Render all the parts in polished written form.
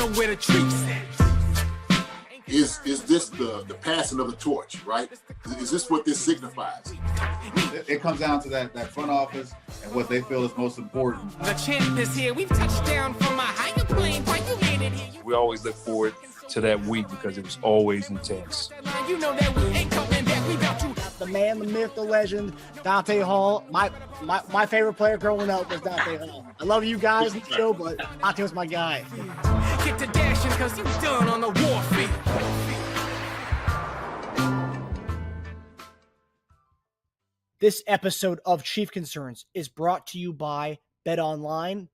know where the treats at. Is this the passing of the torch, right? Is this what this signifies? It comes down to that front office and what they feel is most important. The champ is here. We've touched down from a higher plane. Why you landed here? We always look forward to that week because it was always intense. You know that we ain't coming back. We got you. The man, the myth, the legend, Dante Hall. My favorite player growing up was Dante Hall. I love you guys in the show, but Dante was my guy. Get to dashing because you done on the warfield. This episode of Chief Concerns is brought to you by betonline.ag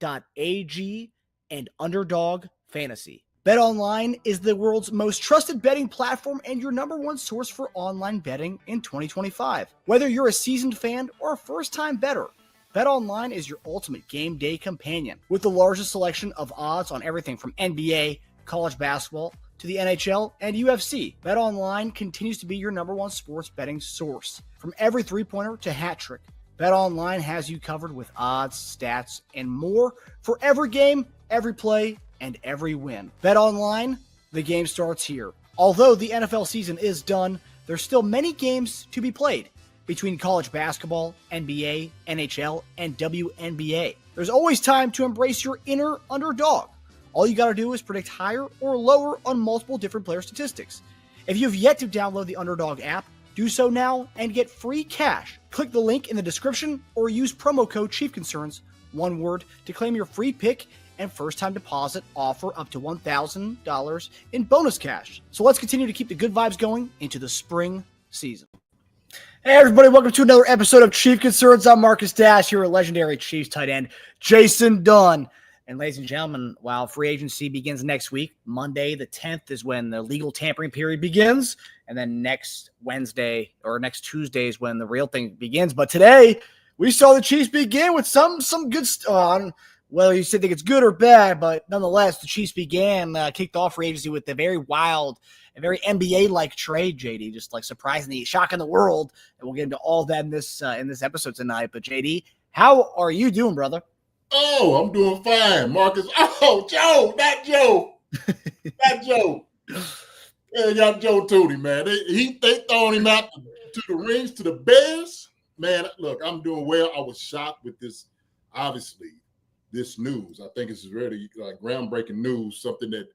and Underdog Fantasy. BetOnline is the world's most trusted betting platform and your number one source for online betting in 2025. Whether you're a seasoned fan or a first-time bettor, BetOnline is your ultimate game day companion. With the largest selection of odds on everything from NBA, college basketball, to the NHL and UFC, BetOnline continues to be your number one sports betting source. From every three-pointer to hat trick, BetOnline has you covered with odds, stats, and more for every game, every play, and every win. BetOnline, the game starts here. Although the NFL season is done, there's still many games to be played between college basketball, NBA, NHL, and WNBA. There's always time to embrace your inner underdog. All you got to do is predict higher or lower on multiple different player statistics. If you've yet to download the Underdog app, do so now and get free cash. Click the link in the description or use promo code ChiefConcerns, one word, to claim your free pick and first-time deposit offer up to $1,000 in bonus cash. So let's continue to keep the good vibes going into the spring season. Hey everybody, welcome to another episode of Chief Concerns. I'm Marcus Dash here at legendary Chiefs tight end Jason Dunn. And ladies and gentlemen, while free agency begins next week, Monday the 10th is when the legal tampering period begins. And then next Wednesday or next Tuesday is when the real thing begins. But today, we saw the Chiefs begin with some good stuff. Well, you think it's good or bad, but nonetheless, the Chiefs kicked off free agency with a very wild and very NBA-like trade, JD, just like surprisingly shocking the world. And we'll get into all that in this episode tonight. But JD, how are you doing, brother? Oh, I'm doing fine, Marcus. Oh, Joe, not Joe. Not Joe. Yeah, they got Joe Thuney, man. They throwing him out to the rings, to the Bears. Man, look, I'm doing well. I was shocked with this, obviously, this news. I think it's really groundbreaking news, something that,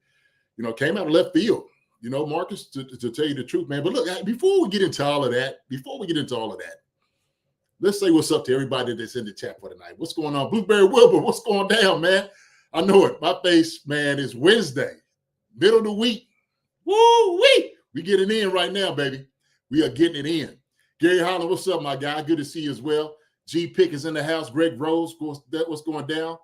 came out of left field, Marcus, to tell you the truth, man. But look, before we get into all of that, let's say what's up to everybody that's in the chat for tonight. What's going on? Blueberry Wilbur, what's going down, man? I know it. My face, man, is Wednesday, middle of the week. Woo-wee! We getting in right now, baby. We are getting it in. Gary Holland, what's up, my guy? Good to see you as well. G Pick is in the house. Greg Rose, what's going down?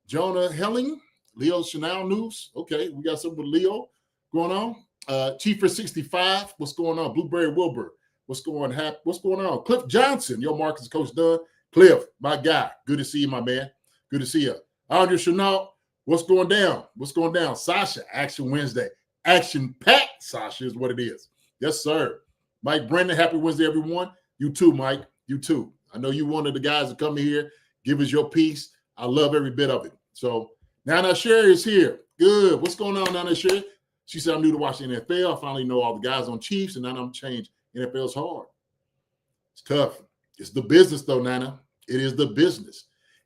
Jonah Helling, Leo Chanel News. Okay, we got something with Leo going on. Chief 65, what's going on? Blueberry Wilbur. What's going on? Cliff Johnson, your Marcus Coach Dunn. Cliff, my guy. Good to see you, my man. Good to see you. Andre Chanel, what's going down? What's going down? Sasha, Action Wednesday. Action-packed, Sasha, is what it is. Yes, sir. Mike Brendan, happy Wednesday, everyone. You too, Mike. You too. I know you one of the guys that come here, give us your piece. I love every bit of it. So, Nana Sherry is here. Good. What's going on, Nana Sherry? She said, I'm new to watching the NFL. I finally know all the guys on Chiefs, and now I'm changed. NFL's hard. It's tough. It's the business, though, Nana. It is the business.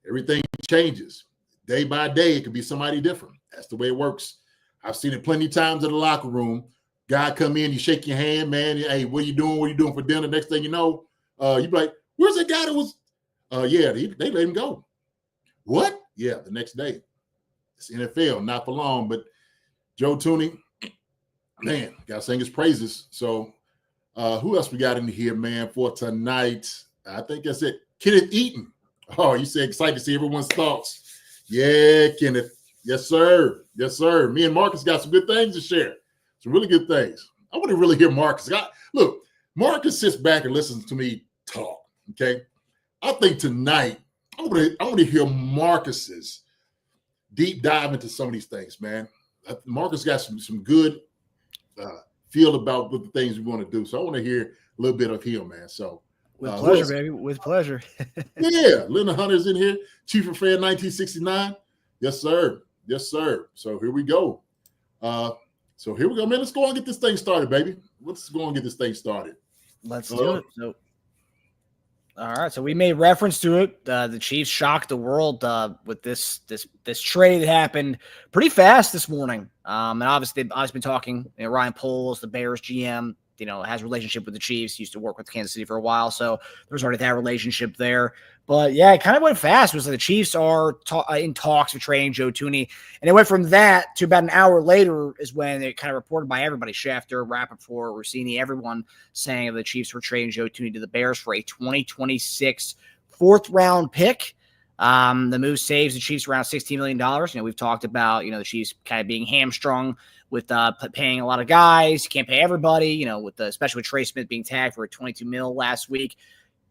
Everything changes. Day by day, it could be somebody different. That's the way it works. I've seen it plenty of times in the locker room. Guy come in, you shake your hand, man. Hey, what are you doing? What are you doing for dinner? Next thing you know, you be like, where's that guy that was? Yeah, they let him go. What? Yeah, the next day. It's NFL, not for long. But Joe Thuney, man, got to sing his praises. So, who else we got in here, man, for tonight? I think that's it. Kenneth Eaton. Oh, you said excited to see everyone's thoughts. Yeah, Kenneth. Yes, sir. Yes, sir. Me and Marcus got some good things to share. Some really good things. I want to really hear Marcus. Look, Marcus sits back and listens to me talk, okay? I think tonight I want to hear Marcus's deep dive into some of these things, man. Marcus got some good feel about what the things we want to do. So I want to hear a little bit of him, man. So with pleasure, baby. With pleasure. Yeah, Linda Hunter's in here. Chief of Fan 1969. Yes, sir. Yes, sir. So here we go. So here we go, man. Let's go and get this thing started, baby. Let's go and get this thing started. Let's do it. So, all right. So we made reference to it. The Chiefs shocked the world with this trade that happened pretty fast this morning. And obviously, I've been talking. Ryan Poles, the Bears GM, has a relationship with the Chiefs. Used to work with Kansas City for a while, so there's already that relationship there. But yeah, it kind of went fast. It was like the Chiefs are in talks of trading Joe Thuney, and it went from that to about an hour later is when it kind of reported by everybody, Schefter, Rappaport, Rossini, everyone saying the Chiefs were trading Joe Thuney to the Bears for a 2026 fourth-round pick. The move saves the Chiefs around $16 million. We've talked about, the Chiefs kind of being hamstrung with paying a lot of guys. You can't pay everybody, especially with Trey Smith being tagged for a $22 million last week.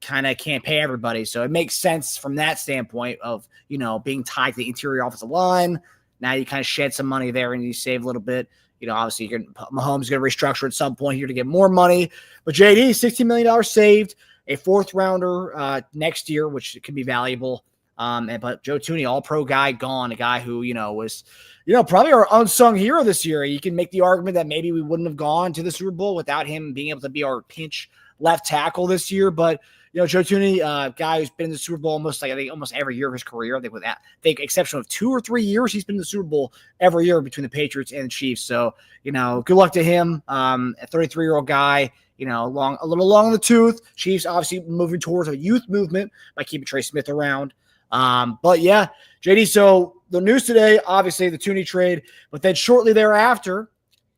Kind of can't pay everybody. So it makes sense from that standpoint of, being tied to the interior offensive line. Now you kind of shed some money there and you save a little bit. Obviously Mahomes is going to restructure at some point here to get more money. But JD, $16 million saved, a fourth rounder next year, which could be valuable. But Joe Thuney, all-pro guy, gone. A guy who, was, probably our unsung hero this year. You can make the argument that maybe we wouldn't have gone to the Super Bowl without him being able to be our pinch left tackle this year. But, Joe Thuney, guy who's been in the Super Bowl almost every year of his career. I think with that, exception of 2 or 3 years, he's been in the Super Bowl every year between the Patriots and the Chiefs. So, good luck to him. A 33-year-old guy. A little long in the tooth. Chiefs obviously moving towards a youth movement by keeping Trey Smith around. But yeah, JD, so the news today, obviously the Thuney trade, but then shortly thereafter,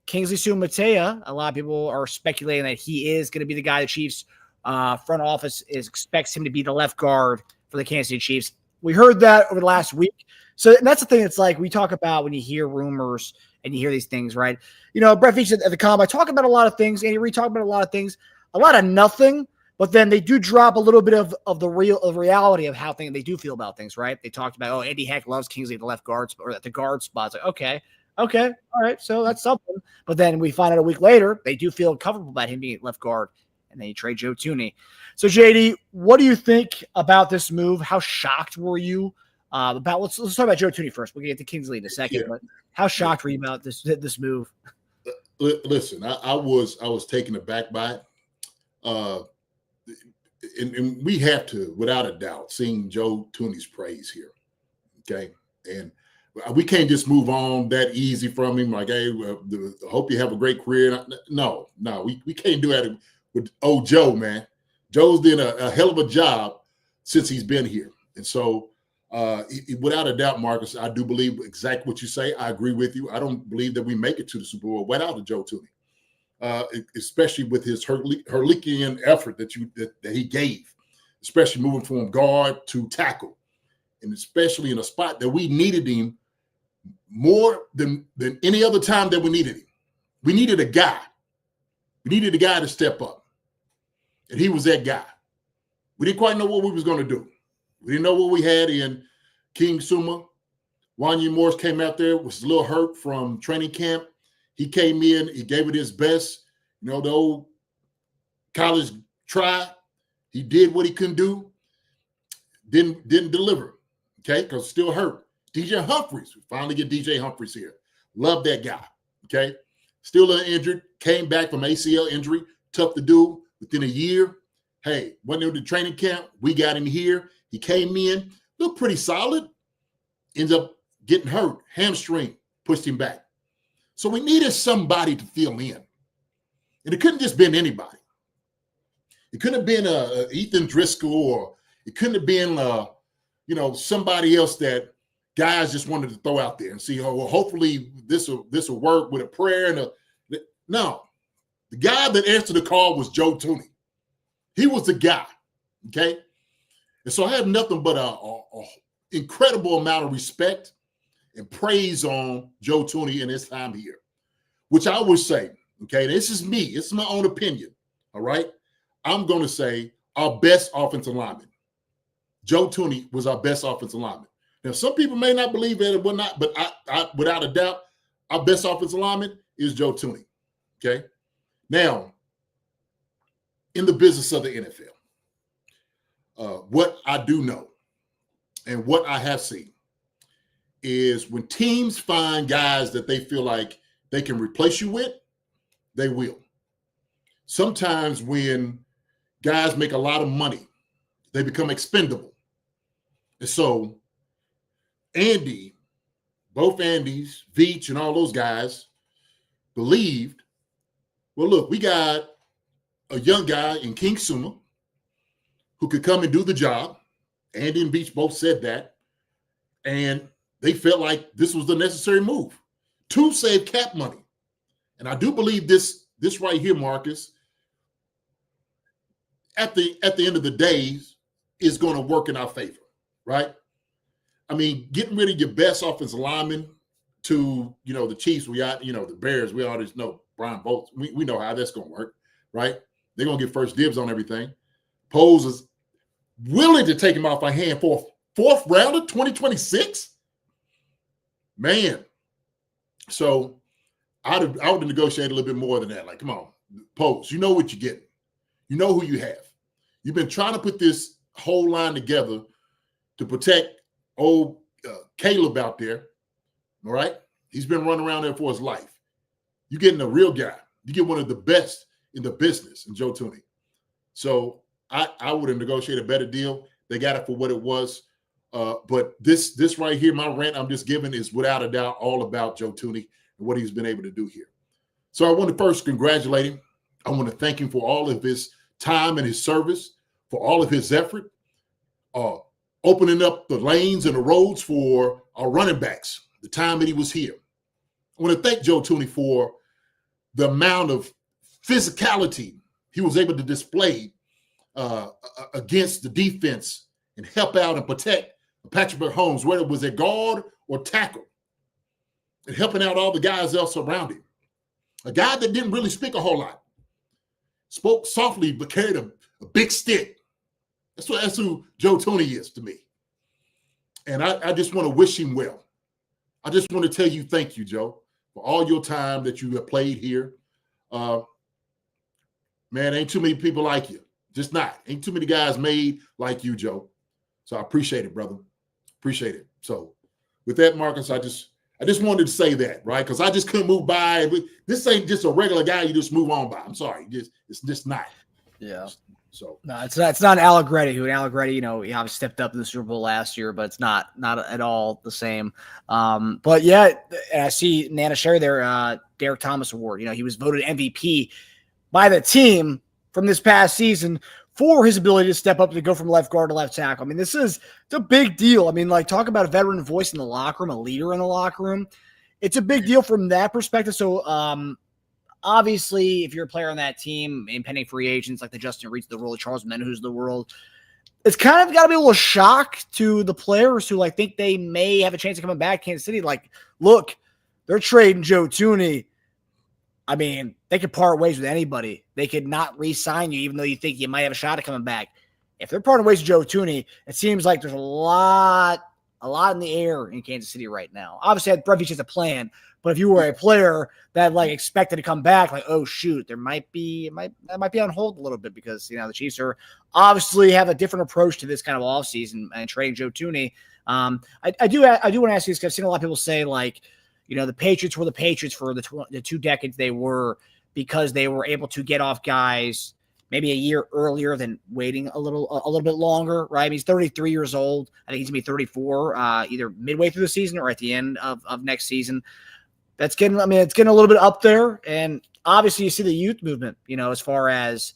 Kingsley Sumatea, a lot of people are speculating that he is going to be the guy the Chiefs front office expects him to be the left guard for the Kansas City Chiefs. We heard that over the last week. So that's the thing. It's like we talk about when you hear rumors and you hear these things, right? Brett Veach at the Combine talk about a lot of things, and Reid talk about a lot of things, a lot of nothing. But then they do drop a little bit of the reality of how they do feel about things, right? They talked about, Andy Heck loves Kingsley at the left guard or at the guard spot. It's like, okay, all right, so that's something. But then we find out a week later they do feel comfortable about him being at left guard, and then you trade Joe Thuney. So JD, what do you think about this move? How shocked were you about? Let's talk about Joe Thuney first. We'll get to Kingsley in a second. Yeah. But how shocked were you about this move? Listen, I was taken aback by it. And we have to, without a doubt, sing Joe Thuney's praise here, okay? And we can't just move on that easy from him, like, hey, I hope you have a great career. No, we can't do that with old Joe, man. Joe's done a hell of a job since he's been here. And so, without a doubt, Marcus, I do believe exactly what you say. I agree with you. I don't believe that we make it to the Super Bowl without a Joe Thuney. Especially with his Herculean effort that he gave, especially moving from guard to tackle, and especially in a spot that we needed him more than any other time that we needed him. We needed a guy. We needed a guy to step up, and he was that guy. We didn't quite know what we was going to do. We didn't know what we had in King Suma. Wanya Morris came out there, was a little hurt from training camp. He came in, he gave it his best. The old college try. He did what he couldn't do. Didn't deliver, okay, because still hurt. DJ Humphries, we finally get DJ Humphries here. Love that guy, okay? Still injured, came back from ACL injury. Tough to do within a year. Hey, went into the training camp. We got him here. He came in, looked pretty solid. Ends up getting hurt. Hamstring pushed him back. So we needed somebody to fill in. And it couldn't just been anybody. It couldn't have been Ethan Driscoll, or it couldn't have been, somebody else that guys just wanted to throw out there and see, hopefully this will work with a prayer. No. The guy that answered the call was Joe Thuney. He was the guy, okay? And so I have nothing but a incredible amount of respect and praise on Joe Thuney in his time here, which I would say, okay, this is me. It's my own opinion, all right? I'm going to say our best offensive lineman. Joe Thuney was our best offensive lineman. Now, some people may not believe that it will not, but I without a doubt, our best offensive lineman is Joe Thuney, okay? Now, in the business of the NFL, what I do know and what I have seen is when teams find guys that they feel like they can replace you with, they will. Sometimes when guys make a lot of money, they become expendable. And so Andy, both Andys, Veach, and all those guys believed, well, look, we got a young guy in King Suma who could come and do the job. Andy and Veach both said that. And they felt like this was the necessary move to save cap money. And I do believe this right here, Marcus, at the end of the day, is going to work in our favor, right? I mean, getting rid of your best offensive lineman to, the Chiefs, the Bears, we already know Brian Bolts. We know how that's going to work, right? They're going to get first dibs on everything. Pose is willing to take him off our hand for a 4th rounder, 2026? Man. So I would have negotiated a little bit more than that. Like, come on, Pose, you know what you're getting. You know who you have. You've been trying to put this whole line together to protect old Caleb out there, all right? He's been running around there for his life. You're getting a real guy. You get one of the best in the business in Joe Thuney. So I would have negotiated a better deal. They got it for what it was. But this right here, my rant I'm just giving is without a doubt all about Joe Thuney and what he's been able to do here. So I want to first congratulate him. I want to thank him for all of his time and his service, for all of his effort, opening up the lanes and the roads for our running backs, the time that he was here. I want to thank Joe Thuney for the amount of physicality he was able to display against the defense and help out and protect Patrick Mahomes, whether it was at guard or tackle, and helping out all the guys else around him. A guy that didn't really speak a whole lot. Spoke softly, but carried a big stick. That's who Joe Thuney is to me. And I just want to wish him well. I just want to tell you thank you, Joe, for all your time that you have played here. Man, ain't too many people like you. Just not. Ain't too many guys made like you, Joe. So I appreciate it, brother. Appreciate it. So with that, Marcus, I just wanted to say that, right? Because I just couldn't move by. This ain't just a regular guy you just move on by. I'm sorry. It's just not. Yeah. So no, it's not Allegretti, who Allegretti, he obviously stepped up in the Super Bowl last year, but it's not at all the same. But yeah, I see Nana Sherry there, Derek Thomas Award. He was voted MVP by the team from this past season for his ability to step up to go from left guard to left tackle. I mean, it's a big deal. I mean, like, talk about a veteran voice in the locker room, a leader in the locker room. It's a big deal from that perspective. So, obviously, if you're a player on that team, impending free agents like the Justin Reid, the world, Charles Menahu's the world, it's kind of got to be a little shock to the players who think they may have a chance of coming back. Kansas City, look, they're trading Joe Thuney. I mean, they could part ways with anybody. They could not re-sign you, even though you think you might have a shot at coming back. If they're parting ways with Joe Thuney, it seems like there's a lot in the air in Kansas City right now. Obviously, Brett Veach has a plan, but if you were a player that expected to come back, oh shoot, that might be on hold a little bit because the Chiefs are obviously have a different approach to this kind of offseason and trading Joe Thuney. I do want to ask you this because I've seen a lot of people say the Patriots were the Patriots for the 2 decades they were because they were able to get off guys maybe a year earlier than waiting a little bit longer, right? I mean, he's 33 years old. I think he's going to be 34 either midway through the season or at the end of next season. It's getting a little bit up there. And obviously you see the youth movement, as far as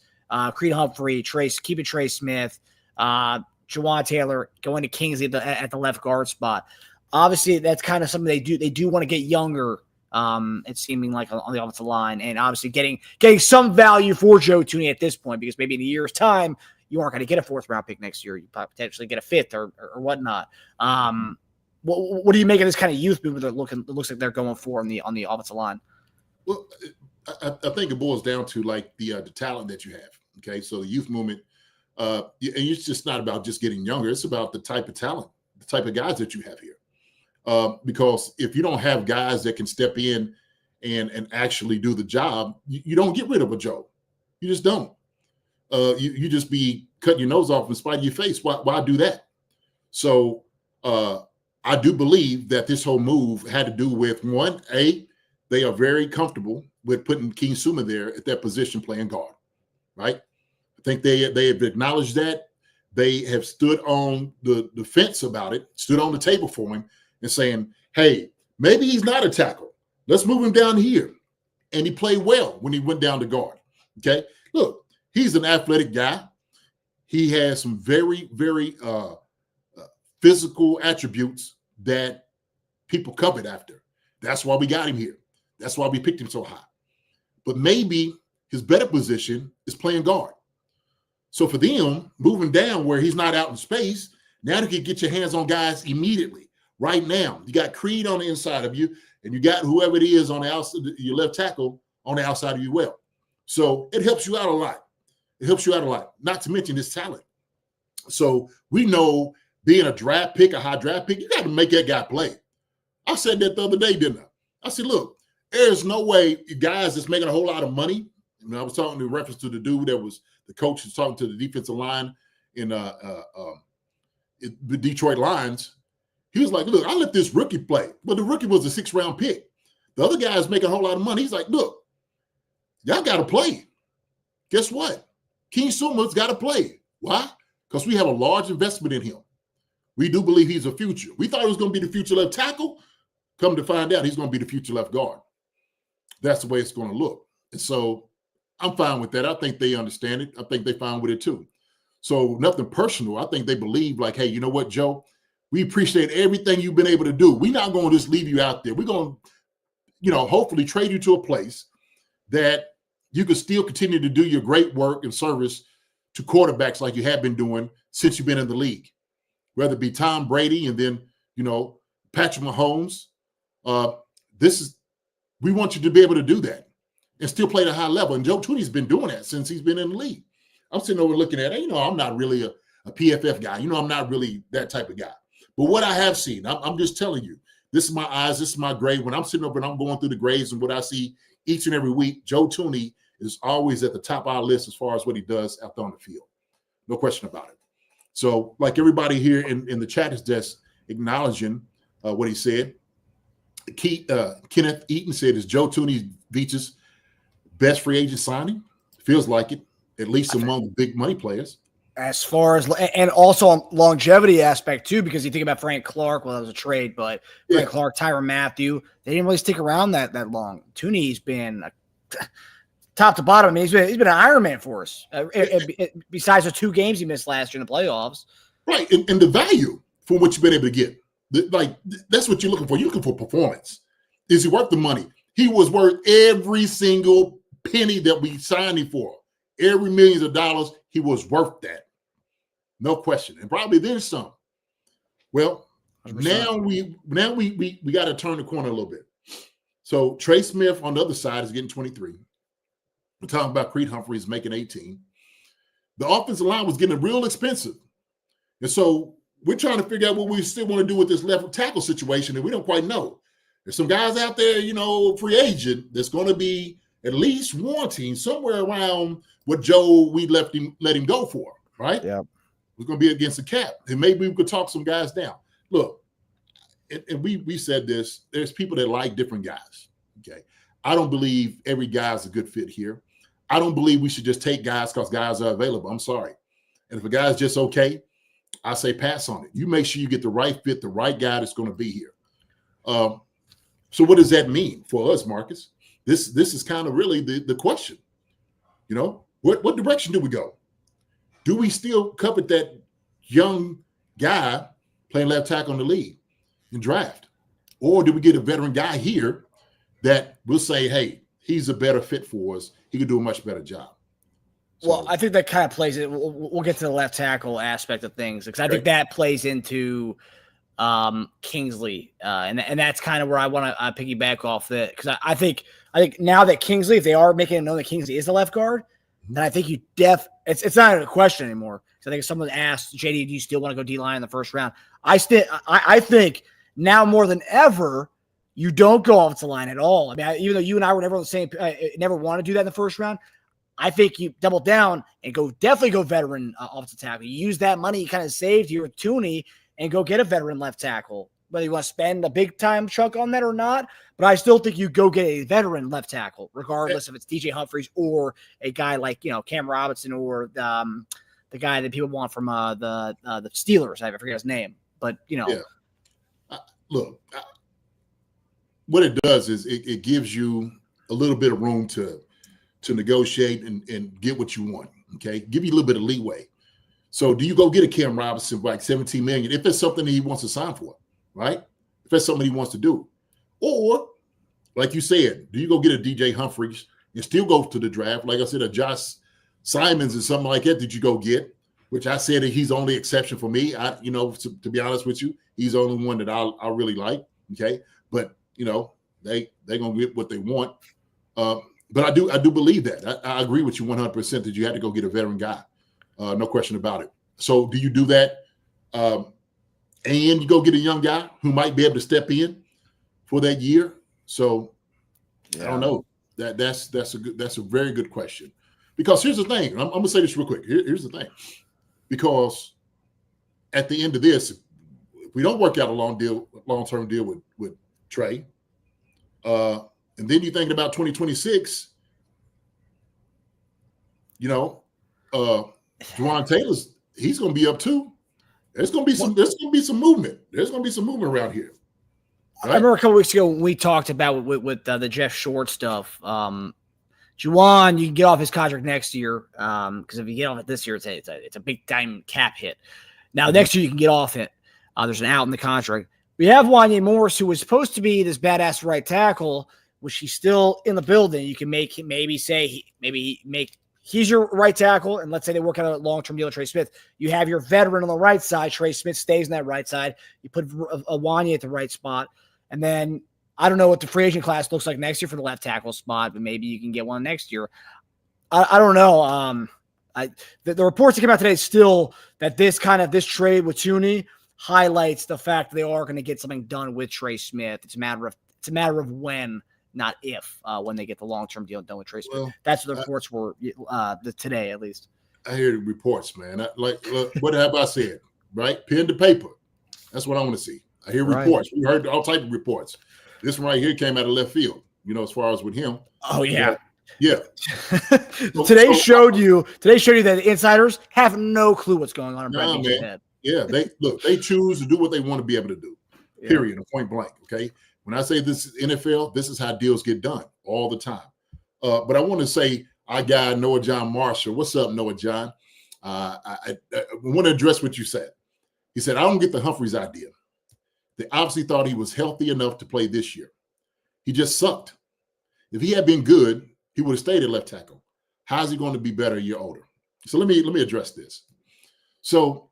Creed Humphrey, Trey Smith, Jawan Taylor going to Kingsley at the left guard spot. Obviously, that's kind of something they do. They do want to get younger. It's seeming like on the offensive line, and obviously getting some value for Joe Thuney at this point, because maybe in a year's time you aren't going to get a 4th round pick next year. You potentially get a 5th or whatnot. What do you make of this kind of youth movement that looks like they're going for on the offensive line? Well, I think it boils down to the talent that you have. Okay, so the youth movement, and it's just not about just getting younger. It's about the type of talent, the type of guys that you have here. Because if you don't have guys that can step in and actually do the job, you don't get rid of a Joe. You just don't. You just be cutting your nose off in spite of your face. Why do that? So I do believe that this whole move had to do with, one, they are very comfortable with putting King Suma there at that position playing guard, right? I think they have acknowledged that. They have stood on the fence about it, stood on the table for him and saying, hey, maybe he's not a tackle. Let's move him down here. And he played well when he went down to guard, okay? Look, he's an athletic guy. He has some very, very physical attributes that people covet after. That's why we got him here. That's why we picked him so high. But maybe his better position is playing guard. So for them, moving down where he's not out in space, now you can get your hands on guys immediately, right now. You got Creed on the inside of you, and you got whoever it is on the outside, your left tackle on the outside of you well. So it helps you out a lot. It helps you out a lot, not to mention his talent. So we know being a draft pick, a high draft pick, you got to make that guy play. I said that the other day, didn't I? I said, look, there's no way guys that's making a whole lot of money. I was talking in reference to the dude that was the coach who's talking to the defensive line in the Detroit Lions. He was like, look, I let this rookie play. But the rookie was a 6th-round pick. The other guy is making a whole lot of money. He's like, look, y'all got to play. Guess what? King Suma's got to play. Why? Because we have a large investment in him. We do believe he's a future. We thought he was going to be the future left tackle. Come to find out, he's going to be the future left guard. That's the way it's going to look. And so I'm fine with that. I think they understand it. I think they're fine with it too. So nothing personal. I think they believe like, hey, you know what, Joe? We appreciate everything you've been able to do. We're not going to just leave you out there. We're going to, hopefully trade you to a place that you can still continue to do your great work and service to quarterbacks like you have been doing since you've been in the league, whether it be Tom Brady and then, Patrick Mahomes. We want you to be able to do that and still play at a high level. And Joe Thuney's been doing that since he's been in the league. I'm sitting over looking at it. I'm not really a PFF guy. I'm not really that type of guy. But what I have seen, I'm just telling you, this is my eyes, this is my grade. When I'm sitting over and I'm going through the grades and what I see each and every week, Joe Thuney is always at the top of our list as far as what he does out there on the field. No question about it. So like everybody here in the chat is just acknowledging what he said. Kenneth Eaton said, is Joe Thuney Veach's best free agent signing? Feels like it, at least among the big money players. As far as, and also on longevity aspect too, because you think about Frank Clark, well, that was a trade, but Frank Clark, Tyrann Mathieu, they didn't really stick around that long. Thuney's been top to bottom. I mean, he's been an Iron Man for us. Besides the 2 games he missed last year in the playoffs. Right, and the value for what you've been able to get. That's what you're looking for. You're looking for performance. Is he worth the money? He was worth every single penny that we signed him for. Every millions of dollars, he was worth that. No question. And probably then some. Well, 100%. now we got to turn the corner a little bit. So Trey Smith on the other side is getting 23. We're talking about Creed Humphreys making 18. The offensive line was getting real expensive. And so we're trying to figure out what we still want to do with this left tackle situation, and we don't quite know. There's some guys out there, free agent, that's going to be at least wanting somewhere around what Joe we let him go for, right? Yeah. It's going to be against the cap. And maybe we could talk some guys down. Look, and we said this, there's people that like different guys, okay? I don't believe every guy's a good fit here. I don't believe we should just take guys because guys are available. I'm sorry. And if a guy's just okay, I say pass on it. You make sure you get the right fit, the right guy that's going to be here. So what does that mean for us, Marcus? This is kind of really the question. What direction do we go? Do we still covet that young guy playing left tackle in the league and draft? Or do we get a veteran guy here that will say, hey, he's a better fit for us. He could do a much better job. So, well, I think that kind of plays it. We'll get to the left tackle aspect of things because I think that plays into Kingsley, and that's kind of where I want to piggyback off that because I think now that Kingsley, if they are making it known that Kingsley is the left guard, then I think it's not a question anymore. So I think if someone asked JD, do you still want to go D-line in the first round? I think now more than ever, you don't go offensive line at all. I mean, even though you and I were never on the same, never want to do that in the first round. I think you double down and definitely go veteran offensive tackle. You use that money you kind of saved here with Thuney and go get a veteran left tackle. whether you want to spend a big time chunk on that or not. But I still think you go get a veteran left tackle, regardless if it's DJ Humphries or a guy like, Cam Robinson or the guy that people want from the Steelers. I forget his name, but Yeah. Look, what it does is it gives you a little bit of room to negotiate and get what you want. Okay, give you a little bit of leeway. So, do you go get a Cam Robinson for like $17 million if it's something that he wants to sign for, right? If that's something he wants to do, or like you said, do you go get a DJ Humphries and still go to the draft? Like I said, a Josh Simons and something like that. Did you go get? Which I said that he's the only exception for me. To be honest with you, he's the only one that I really like. Okay, but they're gonna get what they want. But I do believe that. I agree with you 100% that you had to go get a veteran guy. No question about it. So do you do that? And you go get a young guy who might be able to step in for that year. So I don't know. That's a very good question. Because here's the thing. I'm gonna say this real quick. Here's the thing. Because at the end of this, if we don't work out a long-term deal with Trey, and then you're thinking about 2026, Juwan Taylor's, he's going to be up too. There's going to be some movement. There's going to be some movement around here. Right? I remember a couple weeks ago when we talked about with the Jeff Short stuff. Juwan, you can get off his contract next year because if you get off it this year, it's a big time cap hit. Now next year you can get off it. There's an out in the contract. We have Wanya Morris, who was supposed to be this badass right tackle, which he's still in the building. You can he's your right tackle, and let's say they work out a long-term deal with Trey Smith. You have your veteran on the right side. Trey Smith stays on that right side. You put a Wanya at the right spot, and then I don't know what the free agent class looks like next year for the left tackle spot, but maybe you can get one next year. I don't know. The reports that came out today still that this trade with Thuney highlights the fact that they are going to get something done with Trey Smith. It's a matter of when, not if, when they get the long-term deal done with Trey Smith. Well, that's what the reports were today, at least. I hear the reports, man. What have I said? Right, pen to paper. That's what I want to see. I hear reports. We heard all type of reports. This one right here came out of left field. As far as with him. Oh yeah. Yeah. Today showed you that the insiders have no clue what's going on in Brett Veach's head. Yeah, they choose to do what they want to be able to do. Yeah. Period. Point blank. Okay. When I say this is NFL, this is how deals get done all the time. But I want to say our guy Noah John Marshall. What's up, Noah John? I want to address what you said. He said, I don't get the Humphries idea. They obviously thought he was healthy enough to play this year. He just sucked. If he had been good, he would have stayed at left tackle. How's he going to be better a year older? So let me address this. So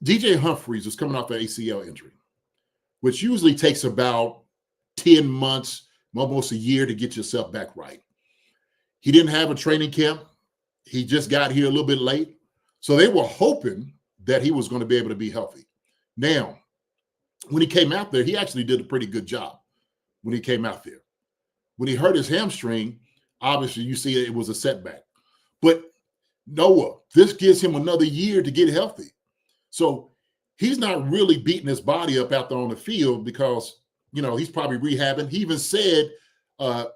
DJ Humphries was coming off an ACL injury, which usually takes about 10 months, almost a year to get yourself back right. He didn't have a training camp. He just got here a little bit late. So they were hoping that he was going to be able to be healthy. Now, when he came out there, he actually did a pretty good job when he came out there. When he hurt his hamstring, obviously you see it was a setback. But Noah, this gives him another year to get healthy. So he's not really beating his body up out there on the field because, he's probably rehabbing. He even said,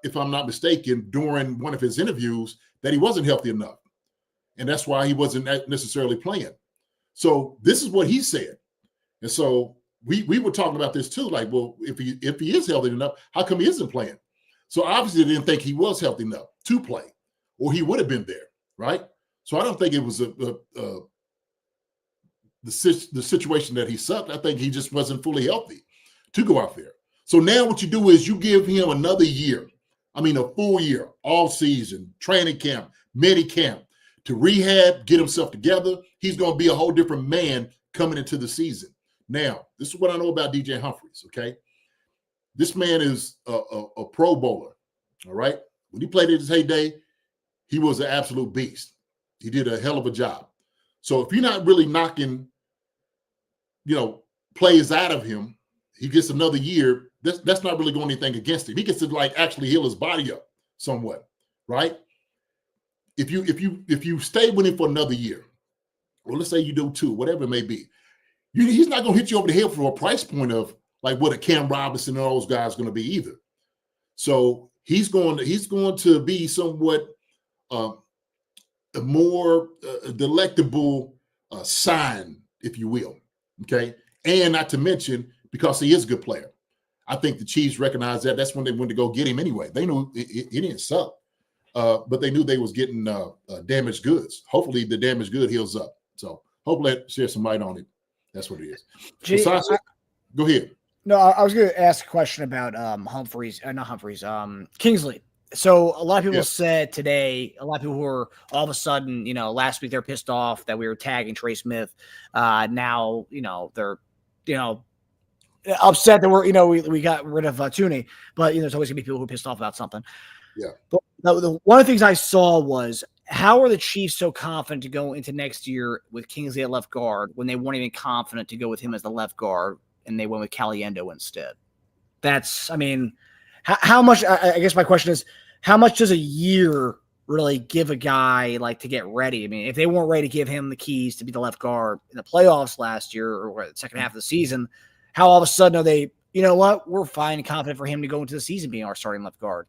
if I'm not mistaken, during one of his interviews that he wasn't healthy enough. And that's why he wasn't necessarily playing. So this is what he said. And so we were talking about this too. Like, well, if he is healthy enough, how come he isn't playing? So obviously they didn't think he was healthy enough to play, or he would have been there, right? So I don't think it was the situation that he sucked. I think he just wasn't fully healthy to go out there. So now what you do is you give him another year. I mean, a full year, all season, training camp, mini camp, to rehab, get himself together. He's going to be a whole different man coming into the season. Now, this is what I know about DJ Humphries, okay? This man is a Pro Bowler, all right? When he played at his heyday, he was an absolute beast. He did a hell of a job. So if you're not really knocking, plays out of him, he gets another year. That's not really going anything against him. He gets to actually heal his body up somewhat, right? If you stay with him for another year, or let's say you do two, whatever it may be, He's not going to hit you over the head for a price point of like what a Cam Robinson and all those guys are going to be either. So he's going to be somewhat a more delectable sign, if you will. Okay, and not to mention because he is a good player. I think the Chiefs recognize that. That's when they went to go get him anyway. They knew it didn't suck, but they knew they was getting damaged goods. Hopefully, the damaged good heals up. So hopefully, that share some light on it. That's what it is. Besides, go ahead. No, I was going to ask a question about Kingsley. So a lot of people said today, a lot of people who were all of a sudden, last week they're pissed off that we were tagging Trey Smith. Now, they're, upset that we got rid of Thuney, but there's always gonna be people who are pissed off about something. Yeah. But one of the things I saw was, how are the Chiefs so confident to go into next year with Kingsley at left guard when they weren't even confident to go with him as the left guard and they went with Caliendo instead? How much? I guess my question is, how much does a year really give a guy like to get ready? I mean, if they weren't ready to give him the keys to be the left guard in the playoffs last year or the second half of the season, how all of a sudden are they, we're fine and confident for him to go into the season being our starting left guard?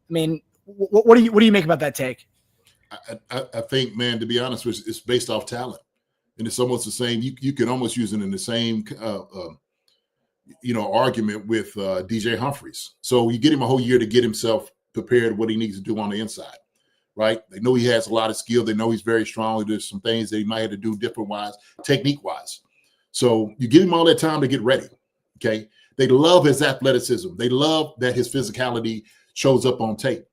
I mean, what do you make about that take? I think, man, to be honest with you, it's based off talent. And it's almost the same. You can almost use it in the same, argument with DJ Humphries. So you get him a whole year to get himself prepared what he needs to do on the inside, right? They know he has a lot of skill. They know he's very strong. There's some things that he might have to do different-wise, technique-wise. So you give him all that time to get ready, okay? They love his athleticism. They love that his physicality shows up on tape.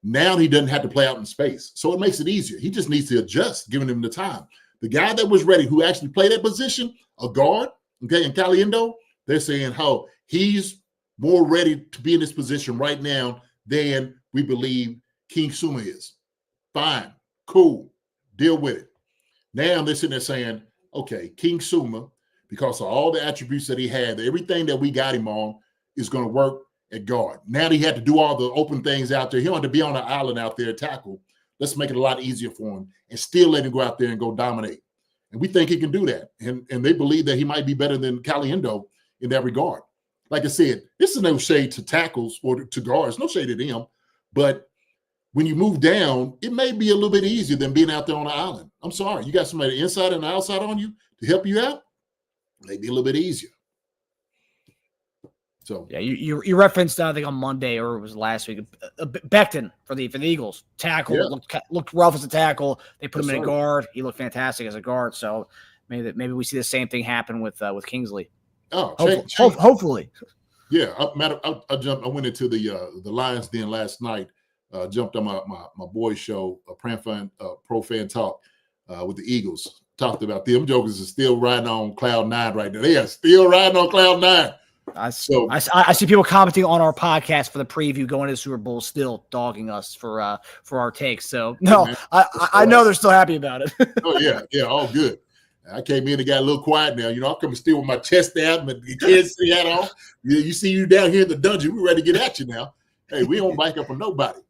Now he doesn't have to play out in space, so it makes it easier. He just needs to adjust, giving him the time. The guy that was ready, who actually played that position, a guard, okay, and Caliendo, they're saying how he's more ready to be in this position right now than we believe King Suma is. Fine, cool, deal with it. Now they're sitting there saying, okay, King Suma, because of all the attributes that he had, everything that we got him on is going to work at guard. Now that he had to do all the open things out there, he don't have to be on an island out there tackle. Let's make it a lot easier for him and still let him go out there and go dominate. And we think he can do that. And they believe that he might be better than Caliendo in that regard. Like I said, this is no shade to tackles or to guards, no shade to them. But when you move down, it may be a little bit easier than being out there on the island. I'm sorry. You got somebody inside and outside on you to help you out, maybe a little bit easier. So yeah, you referenced, I think on Monday or it was last week, Becton for the Eagles tackle looked rough as a tackle. They put him in a guard. He looked fantastic as a guard. So maybe we see the same thing happen with Kingsley. Oh, hopefully. Yeah, I jumped. I went into the Lions Den last night. Jumped on my boys show, Pro Fan Talk with the Eagles. Talked about them jokers are still riding on cloud nine right now. They are still riding on cloud nine. I see people commenting on our podcast for the preview going to the Super Bowl, still dogging us for our takes. So no, hey, I know they're still happy about it. Oh yeah, all good. I came in and got a little quiet now. I'm coming still with my chest out, my kids see hat on. You see you down here in the dungeon. We're ready to get at you now. Hey, we don't bike up on nobody.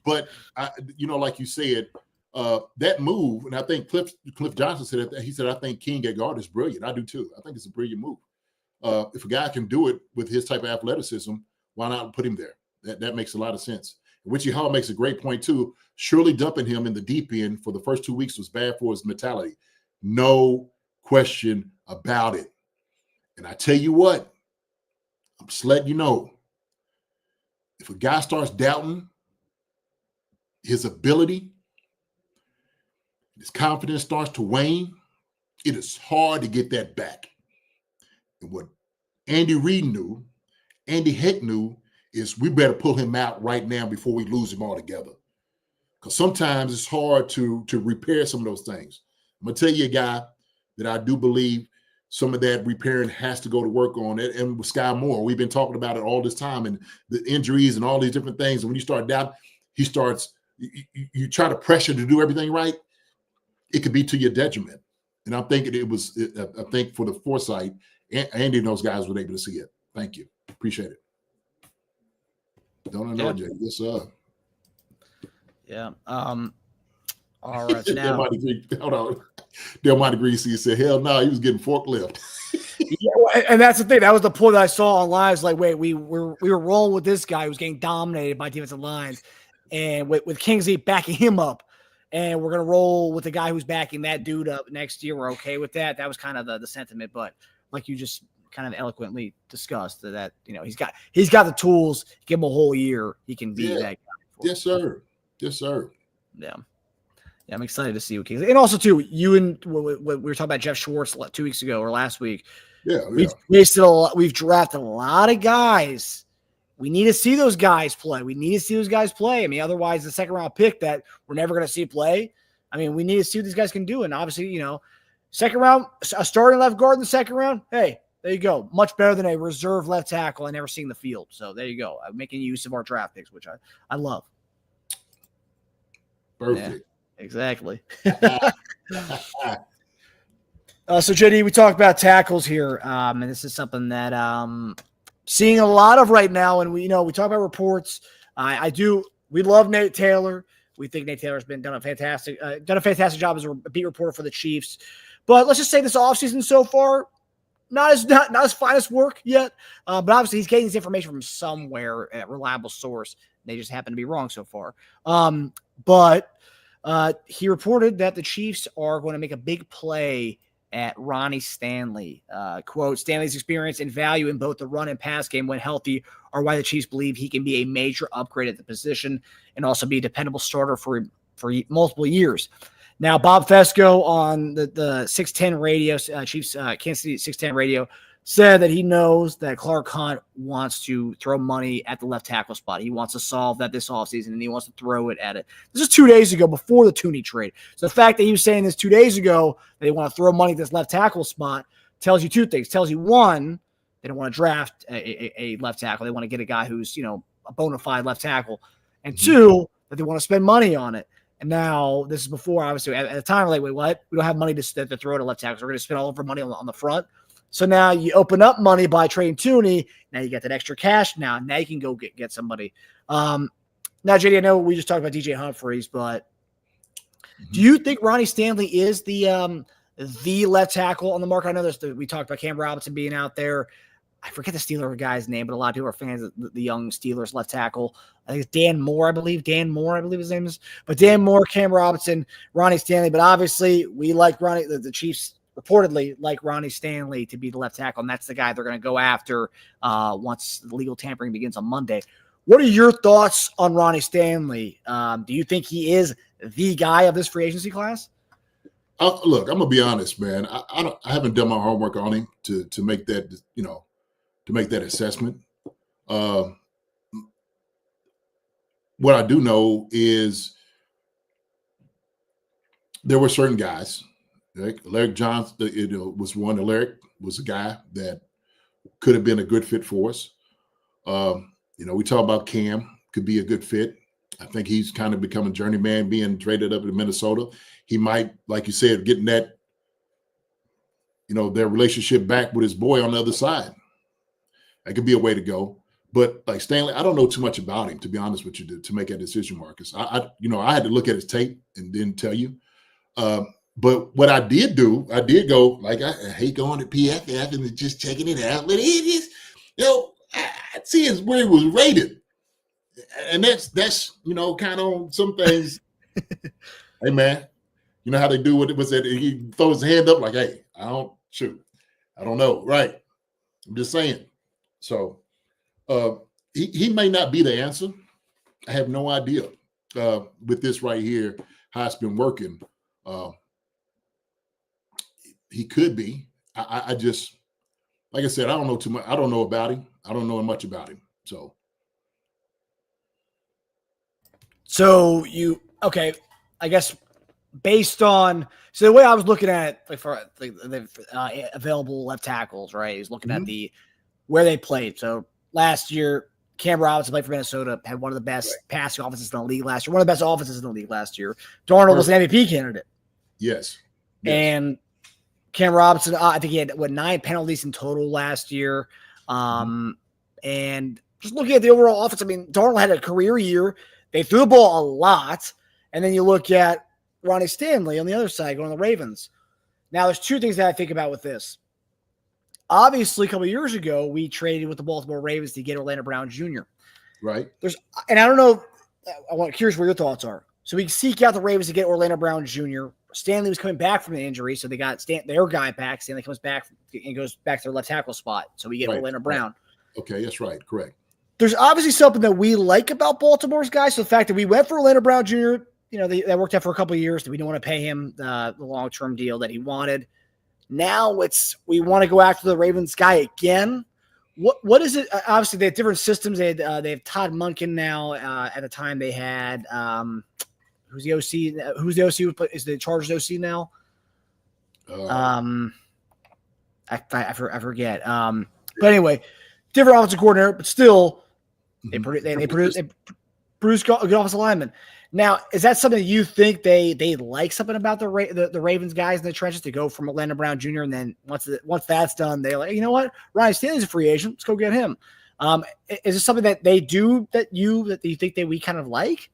But like you said, that move, and I think Cliff Johnson said that. He said, I think King at guard is brilliant. I do too. I think it's a brilliant move. If a guy can do it with his type of athleticism, why not put him there? That makes a lot of sense. Richie Hall makes a great point too. Surely dumping him in the deep end for the first 2 weeks was bad for his mentality. No question about it. And I tell you what, I'm just letting you know, if a guy starts doubting his ability, his confidence starts to wane, it is hard to get that back. And what Andy Reid knew, Andy Heck knew, is we better pull him out right now before we lose him altogether. Because sometimes it's hard to repair some of those things. I'm going to tell you a guy that I do believe some of that repairing has to go to work on it. And with Sky Moore, we've been talking about it all this time and the injuries and all these different things. And when you start down, he starts, you try to pressure to do everything right. It could be to your detriment. And I'm thinking I think for the foresight, Andy and those guys were able to see it. Thank you. Appreciate it. Don't know, Jay. Yes, sir. Yeah. All right. So now, hold on. Delmonte Green said, hell no, he was getting forklift. Yeah, and that's the thing. That was the point that I saw online. It's like, wait, we were rolling with this guy who was getting dominated by defensive lines, and with Kingsley backing him up, and we're gonna roll with the guy who's backing that dude up next year. We're okay with that. That was kind of the sentiment, but like you just kind of eloquently discussed, that he's got the tools. Give him a whole year, he can be that guy. Yes, sir. Yes, sir. Yeah. Yeah, I'm excited to see what Kingsley. And also, too, we were talking about Jeff Schwartz 2 weeks ago or last week. Yeah. We've drafted a lot of guys. We need to see those guys play. I mean, otherwise, the second round pick that we're never going to see play. I mean, we need to see what these guys can do. And obviously, second round, a starting left guard in the second round. Hey, there you go. Much better than a reserve left tackle I never seen the field. So there you go. I'm making use of our draft picks, which I love. Perfect. Yeah. Exactly. So, JD, we talked about tackles here, and this is something that seeing a lot of right now. And we talk about reports. We love Nate Taylor. We think Nate Taylor's done a fantastic job as a beat reporter for the Chiefs. But let's just say this offseason so far, not his finest work yet. But obviously, he's getting this information from somewhere, a reliable source. They just happen to be wrong so far. But he reported that the Chiefs are going to make a big play at Ronnie Stanley. Quote, Stanley's experience and value in both the run and pass game when healthy are why the Chiefs believe he can be a major upgrade at the position and also be a dependable starter for multiple years. Now, Bob Fesco on the 610 radio, Chiefs Kansas City 610 radio, said that he knows that Clark Hunt wants to throw money at the left tackle spot. He wants to solve that this offseason, and he wants to throw it at it. This is 2 days ago before the Thuney trade. So the fact that he was saying this 2 days ago that they want to throw money at this left tackle spot tells you two things. Tells you, one, they don't want to draft a left tackle. They want to get a guy who's, a bona fide left tackle. And two, that they want to spend money on it. And now this is before, obviously, at the time, like, wait, what? We don't have money to throw at a left tackle. So we're going to spend all of our money on the front. So now you open up money by trading Thuney. Now you get that extra cash. Now you can go get somebody. Now, JD, I know we just talked about DJ Humphries, but do you think Ronnie Stanley is the left tackle on the market? I know we talked about Cam Robinson being out there. I forget the Steeler guy's name, but a lot of people are fans of the young Steelers left tackle. I think it's Dan Moore, I believe. His name is. But Dan Moore, Cam Robinson, Ronnie Stanley. But obviously, we like Ronnie. The Chiefs reportedly like Ronnie Stanley to be the left tackle, and that's the guy they're going to go after once the legal tampering begins on Monday. What are your thoughts on Ronnie Stanley? Do you think he is the guy of this free agency class? Look, I'm gonna be honest, man. I haven't done my homework on him to make that to make that assessment. What I do know is there were certain guys. Like Larry Johnson, was one. Larry was a guy that could have been a good fit for us. We talk about Cam could be a good fit. I think he's kind of become a journeyman, being traded up in Minnesota. He might, like you said, getting that, their relationship back with his boy on the other side. That could be a way to go. But like Stanley, I don't know too much about him, to be honest with you, to make that decision, Marcus. I had to look at his tape and then tell you. But what I did do, I did go, like, I hate going to PFF and just checking it out. But it is, I see is where he was rated. And that's kind of some things. Hey, man, you know how they do what it was that he throws his hand up like, hey, I don't know. Right. I'm just saying. So he may not be the answer. I have no idea with this right here, how it's been working. He could be. I just, like I said, I don't know too much. I don't know about him. I don't know much about him. So okay, I guess based on, so the way I was looking at it, for the available left tackles, right? He's looking at where they played. So last year, Cam Robinson played for Minnesota, had one of the best passing offenses in the league last year, one of the best offenses in the league last year. Darnold was an MVP candidate. Yes. And Cam Robinson, I think he had 9 penalties in total last year. And just looking at the overall offense, I mean, Darnold had a career year. They threw the ball a lot. And then you look at Ronnie Stanley on the other side, going to the Ravens. Now, there's two things that I think about with this. Obviously, a couple of years ago, we traded with the Baltimore Ravens to get Orlando Brown Jr. Right. And I don't know, curious where your thoughts are. So we seek out the Ravens to get Orlando Brown Jr. Stanley was coming back from the injury, so they got their guy back. Stanley comes back and goes back to their left tackle spot. So we get Orlando Brown. Okay, that's right. Correct. There's obviously something that we like about Baltimore's guys. So the fact that we went for Orlando Brown Jr., that worked out for a couple of years. That we didn't want to pay him the long-term deal that he wanted. Now we want to go after the Ravens guy again. What is it? Obviously, they have different systems. They have Todd Monken now. At the time, they had who's the OC? Who's the OC? Is the Chargers OC now? I forget. But anyway, different offensive coordinator, but still, they produce good offensive linemen. Now, is that something you think they like something about the Ravens guys in the trenches to go from Orlando Brown Jr. and then once that's done, they're like, you know what, Ryan Stanley's a free agent, let's go get him. Is it something that they do that you think that we kind of like?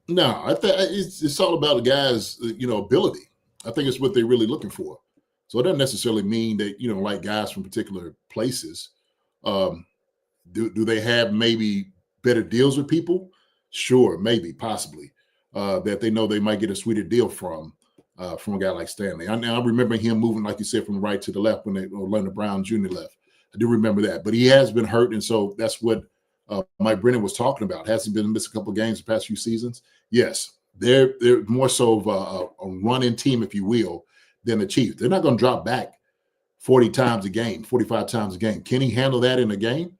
No, I think it's all about the guys' ability. I think it's what they're really looking for. So it doesn't necessarily mean that like guys from particular places. Do they have maybe better deals with people? Sure, maybe, possibly, that they know they might get a sweeter deal from a guy like Stanley. I remember him moving, like you said, from the right to the left when Orlando Brown Jr. left. I do remember that, but he has been hurt, and so that's what Mike Brennan was talking about. Hasn't been missed a couple of games the past few seasons. Yes, they're more so of a running team, if you will, than the Chiefs. They're not going to drop back 40 times a game, 45 times a game. Can he handle that in a game?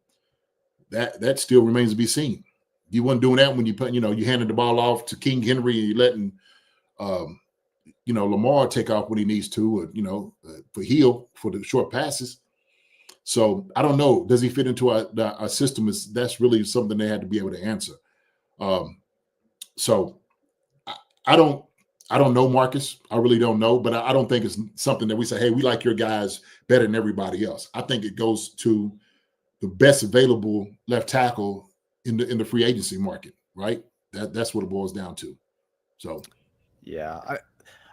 That still remains to be seen. You weren't doing that when you handed the ball off to King Henry and you're letting, Lamar take off when he needs to, for Hill for the short passes. So I don't know. Does he fit into our system? That's really something they had to be able to answer. So I don't know, Marcus. I really don't know, but I don't think it's something that we say, hey, we like your guys better than everybody else. I think it goes to the best available left tackle in the free agency market, right? That's what it boils down to. So, yeah,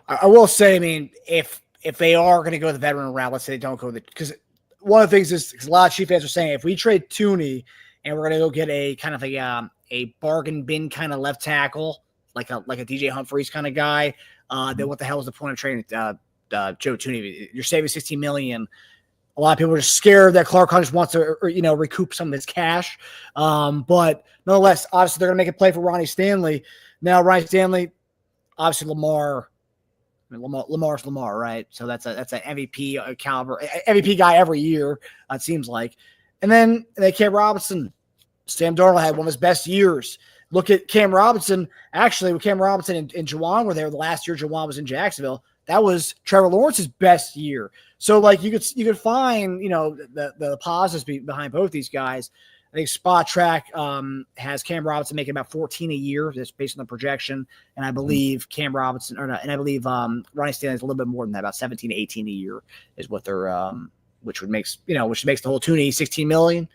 I will say, I mean, if they are going to go the veteran route, let's say they don't go because one of the things is because a lot of Chief fans are saying if we trade Thuney and we're going to go get a kind of a bargain bin kind of left tackle, like a DJ Humphries kind of guy, then what the hell is the point of trading Joe Thuney? You're saving $16 million. A lot of people are just scared that Clark Hunt just wants to, recoup some of his cash. But nonetheless, obviously they're going to make a play for Ronnie Stanley. Now, Ronnie Stanley, obviously Lamar's Lamar, right? So that's an MVP caliber, MVP guy every year, it seems like. And then Cam Robinson, Sam Darnold had one of his best years. Look at Cam Robinson. Actually, when Cam Robinson and Juwan were there the last year Juwan was in Jacksonville, that was Trevor Lawrence's best year. So you could find the positives behind both these guys. I think Spot Track has Cam Robinson making about 14 a year. That's based on the projection, and I believe Ronnie Stanley is a little bit more than that, about 17 to 18 a year is what they're which makes the whole Thuney 16 million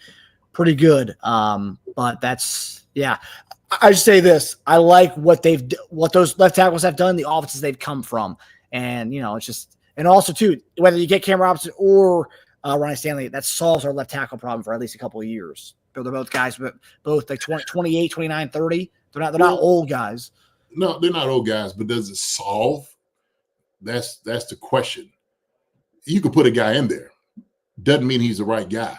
pretty good. But that's I just say this: I like what those left tackles have done, the offenses they've come from. And, it's just – and also, too, whether you get Cam Robinson or Ronnie Stanley, that solves our left tackle problem for at least a couple of years. They're both guys, both like 28, 29, 30. They're not old guys. No, they're not old guys, but does it solve? That's the question. You could put a guy in there. Doesn't mean he's the right guy.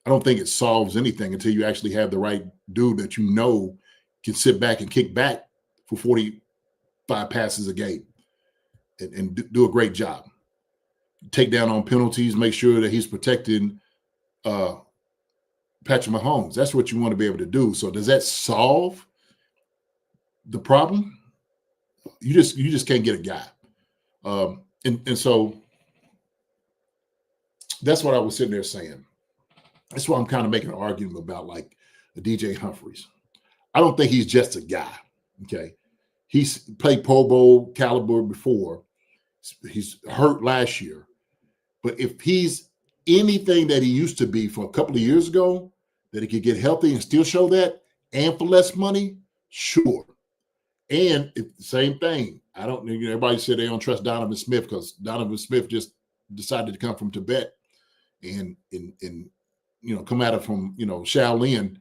I don't think it solves anything until you actually have the right dude that can sit back and kick back for 45 passes a game. And do a great job. Take down on penalties, make sure that he's protecting Patrick Mahomes. That's what you want to be able to do. So does that solve the problem? You just can't get a guy. And so that's what I was sitting there saying. That's why I'm kind of making an argument about like a DJ Humphries. I don't think he's just a guy. Okay. He's played Pro Bowl caliber before. He's hurt last year. But if he's anything that he used to be for a couple of years ago, that he could get healthy and still show that, and for less money, sure. And same thing, I don't. Everybody said they don't trust Donovan Smith because Donovan Smith just decided to come from Tibet and come at it from Shaolin.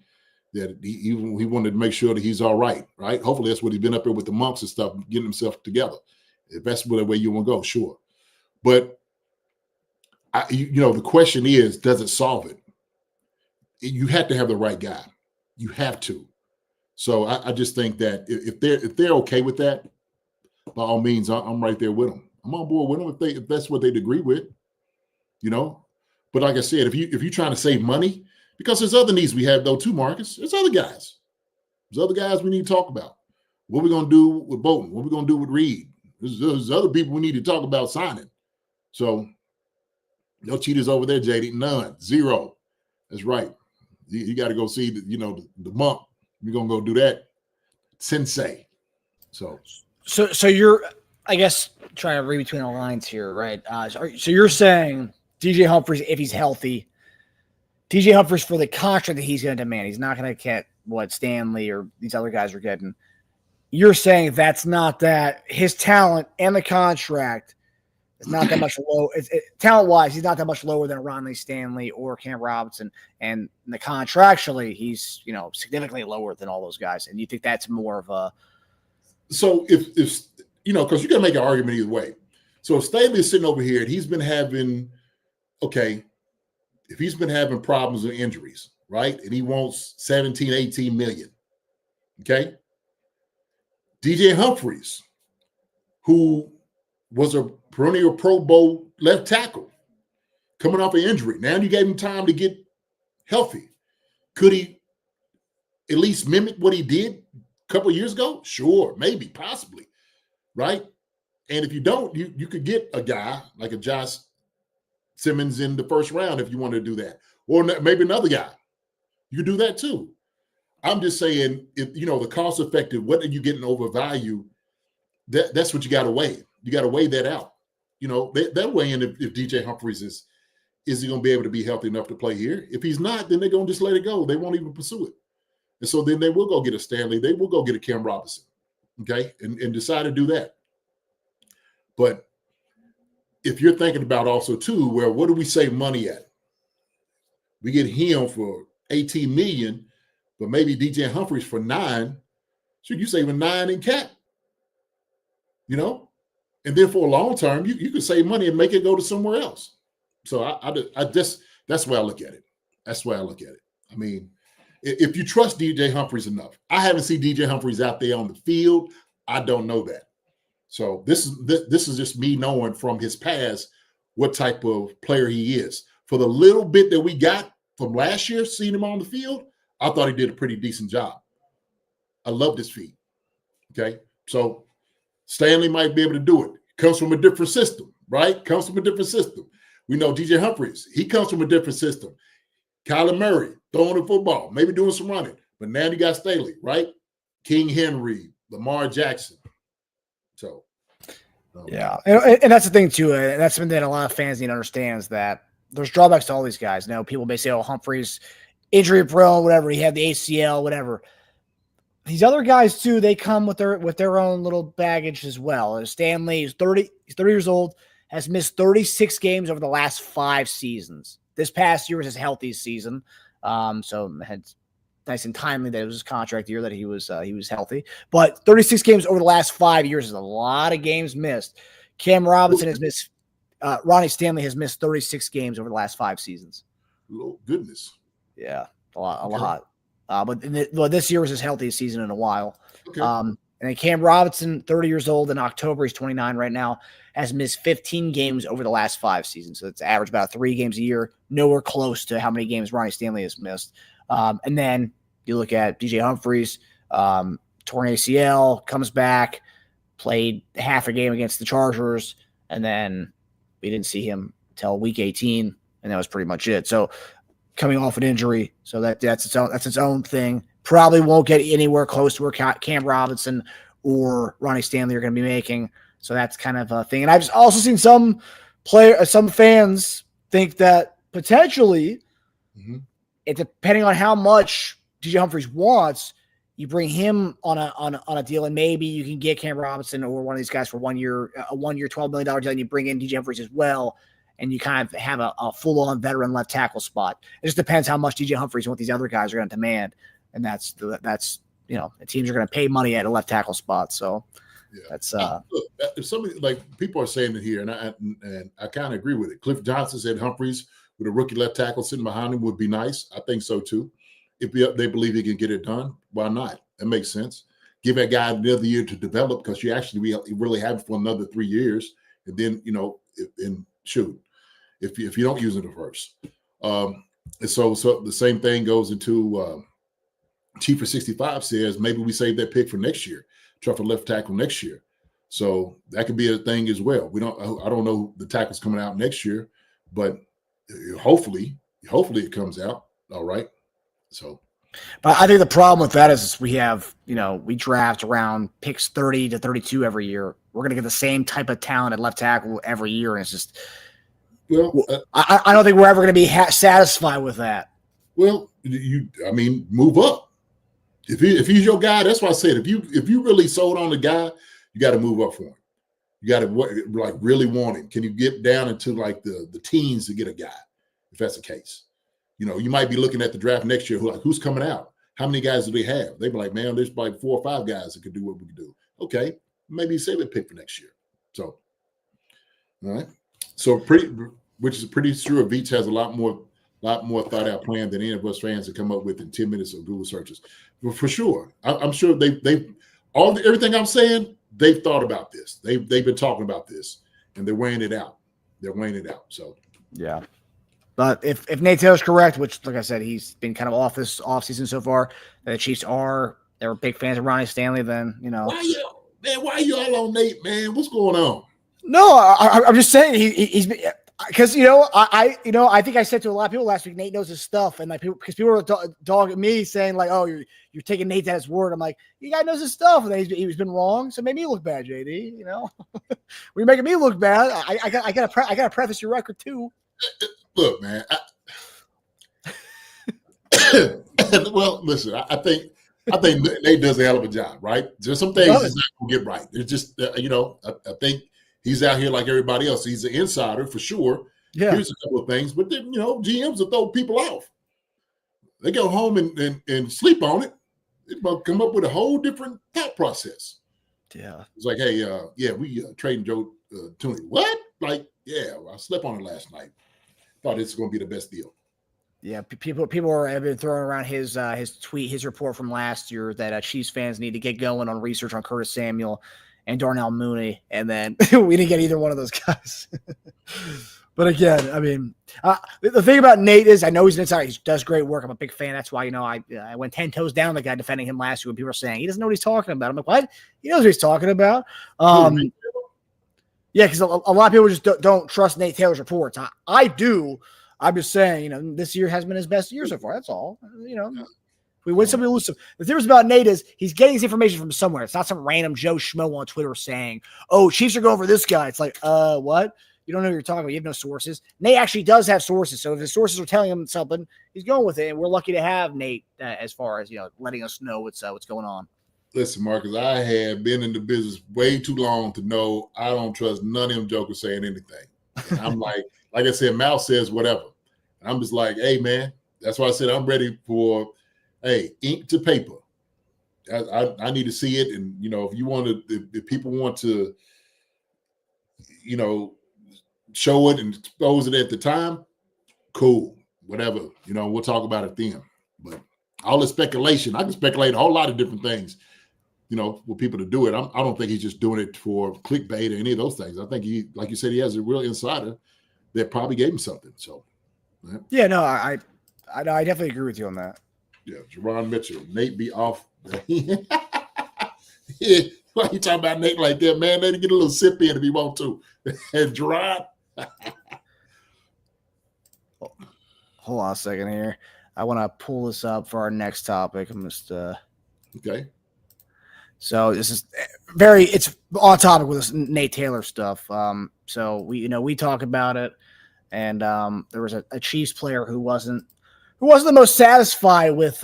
That he wanted to make sure that he's all right, right? Hopefully that's what he's been up there with the monks and stuff, getting himself together. If that's the way you want to go, sure. But the question is, does it solve it? You have to have the right guy. You have to. So I just think that if they're okay with that, by all means, I'm right there with them. I'm on board with them if that's what they'd agree with, But like I said, if you're trying to save money. Because there's other needs we have, though, too, Marcus. There's other guys. There's other guys we need to talk about. What are we going to do with Bolton? What are we going to do with Reid? There's other people we need to talk about signing. So, no cheaters over there, JD. None. Zero. That's right. You got to go see the monk. We're going to go do that. Sensei. So you're, I guess, trying to read between the lines here, right? So you're saying DJ Humphries, if he's healthy, DJ Humphries for the contract that he's going to demand. He's not going to get what Stanley or these other guys are getting. You're saying that's not that his talent and the contract is not that much low. Talent-wise, he's not that much lower than Ronnie Stanley or Cam Robinson. And the contractually, he's significantly lower than all those guys. And you think that's more of a so if because you got to make an argument either way. So if Stanley is sitting over here and he's been having if he's been having problems with injuries, right, and he wants 17, 18 million, okay? DJ Humphries, who was a perennial Pro Bowl left tackle, coming off an injury. Now you gave him time to get healthy. Could he at least mimic what he did a couple of years ago? Sure, maybe, possibly, right? And if you don't, you could get a guy like a Josh Simmons in the first round if you want to do that. Or maybe another guy. You could do that too. I'm just saying, if the cost effective, what are you getting over value? That's what you got to weigh. You got to weigh that out. That way in if DJ Humphries is he going to be able to be healthy enough to play here? If he's not, then they're going to just let it go. They won't even pursue it. And so then they will go get a Stanley. They will go get a Cam Robinson, okay, and decide to do that. But if you're thinking about also too, well, what do we save money at? We get him for 18 million, but maybe DJ Humphries for 9. So you saving 9 in cap, and then for a long term, you could save money and make it go to somewhere else. So I just that's the way I look at it. That's the way I look at it. I mean, if you trust DJ Humphries enough, I haven't seen DJ Humphries out there on the field. I don't know that. So this is just me knowing from his past what type of player he is. For the little bit that we got from last year, seeing him on the field, I thought he did a pretty decent job. I loved his feet. Okay, so Stanley might be able to do it. Comes from a different system, right? Comes from a different system. We know DJ Humphries, he comes from a different system. Kyler Murray, throwing the football, maybe doing some running. But now you got Staley, right? King Henry, Lamar Jackson. So, yeah. And that's the thing, too. That's something that a lot of fans need to understand is that there's drawbacks to all these guys. People may say, oh, Humphries, injury prone, whatever. He had the ACL, whatever. These other guys, too, they come with their own little baggage as well. Stanley is 30. He's 30 years old, has missed 36 games over the last 5 seasons. This past year was his healthiest season. So it's nice and timely that it was his contract year that he was healthy. But 36 games over the last 5 years is a lot of games missed. Cam Robinson has missed Ronnie Stanley has missed 36 games over the last 5 seasons. Oh, goodness. Yeah, a lot. But this year was his healthiest season in a while. Okay. And then Cam Robinson, 30 years old in October, he's 29 right now, has missed 15 games over the last 5 seasons. So it's average about 3 games a year, nowhere close to how many games Ronnie Stanley has missed. And then you look at DJ Humphries, torn ACL, comes back, played half a game against the Chargers, and then we didn't see him until week 18, and that was pretty much it. So coming off an injury, so that's its own thing. Probably won't get anywhere close to where Cam Robinson or Ronnie Stanley are going to be making. So that's kind of a thing. And I've also seen some fans think that potentially, it depending on how much DJ Humphries wants, You bring him on a deal, and maybe you can get Cam Robinson or one of these guys for 1 year, $12 million deal, and you bring in DJ Humphries as well, and you kind of have a full-on veteran left tackle spot. It just depends how much DJ Humphries and what these other guys are going to demand, and that's the teams are going to pay money at a left tackle spot. So that's look, if somebody like people are saying it here, and I kind of agree with it. Cliff Johnson said Humphries with a rookie left tackle sitting behind him would be nice. I think so too. If they believe he can get it done, why not? That makes sense. Give that guy another year to develop because you actually really have it for another 3 years. And then, if you don't use it at first. And so the same thing goes into Chief for 65 says maybe we save that pick for next year, try for left tackle next year. So that could be a thing as well. I don't know the tackles coming out next year, but hopefully it comes out all right. So, but I think the problem with that is we have, we draft around picks 30 to 32 every year. We're going to get the same type of talent at left tackle every year. And it's just, I don't think we're ever going to be satisfied with that. Well, move up. If he's your guy, that's why I said, if you really sold on the guy, you got to move up for him. You got to really want him. Can you get down into the teens to get a guy, if that's the case? You might be looking at the draft next year. Who's coming out? How many guys do they have? They'd be like, man, there's 4 or 5 guys that could do what we could do. Okay, maybe save a pick for next year. So, all right. So which is pretty sure Veach has a lot more thought out plan than any of us fans have come up with in 10 minutes of Google searches. Well, for sure, I'm sure everything I'm saying, they've thought about this. They've been talking about this, and they're weighing it out. So yeah. But if Nate Taylor's correct, which, like I said, he's been kind of off this offseason so far, the Chiefs they're big fans of Ronnie Stanley, then, Why you all on Nate, man? What's going on? No, I'm just saying he's been – because, I think I said to a lot of people last week, Nate knows his stuff. And because people were dogging me saying oh, you're taking Nate at his word. I'm like, you guy knows his stuff. And he's been wrong. So it made me look bad, JD, You're making me look bad. I got to preface your record too. Look, man. Well, listen. I think Nate does a hell of a job, right? There's some things he's not gonna get right. It's just I think he's out here like everybody else. He's an insider for sure. Yeah. Here's a couple of things, but then GMs will throw people off. They go home and sleep on it. They come up with a whole different thought process. Yeah. It's like, hey, we trading Joe Thuney. What? I slept on it last night. Thought it's going to be the best deal. Yeah, people have been throwing around his report from last year that Chiefs fans need to get going on research on Curtis Samuel and Darnell Mooney, and then we didn't get either one of those guys. But again, the thing about Nate is I know he's an insider. He does great work. I'm a big fan. That's why I went 10 toes down the guy defending him last year when people were saying he doesn't know what he's talking about. I'm like, what? He knows what he's talking about. Yeah, because a lot of people just don't trust Nate Taylor's reports. I do. I'm just saying, this year has been his best year so far. That's all. We win some, we lose some. The theory about Nate is he's getting his information from somewhere. It's not some random Joe Schmo on Twitter saying, "Oh, Chiefs are going for this guy." It's like, what? You don't know what you're talking about. You have no sources. Nate actually does have sources. So if his sources are telling him something, he's going with it. And we're lucky to have Nate as far as letting us know what's going on. Listen, Marcus, I have been in the business way too long to know I don't trust none of them jokers saying anything. And I'm like I said, Mal says whatever. And I'm just like, hey, man, that's why I said I'm ready for, ink to paper. I need to see it. And, if you want to, if people want to, show it and expose it at the time, cool, whatever. We'll talk about it then. But all the speculation, I can speculate a whole lot of different things. For people to do it. I don't think he's just doing it for clickbait or any of those things. I think he, like you said, he has a real insider that probably gave him something. So, yeah, no, I definitely agree with you on that. Yeah, Jerron Mitchell, Nate be off. Yeah, why you talking about Nate like that, man? Let him get a little sip in if he want to. And Jerron. Hold on a second here. I want to pull this up for our next topic. I'm just okay. So this is it's on topic with this Nate Taylor stuff. So we talk about it, and there was a Chiefs player who Who wasn't the most satisfied with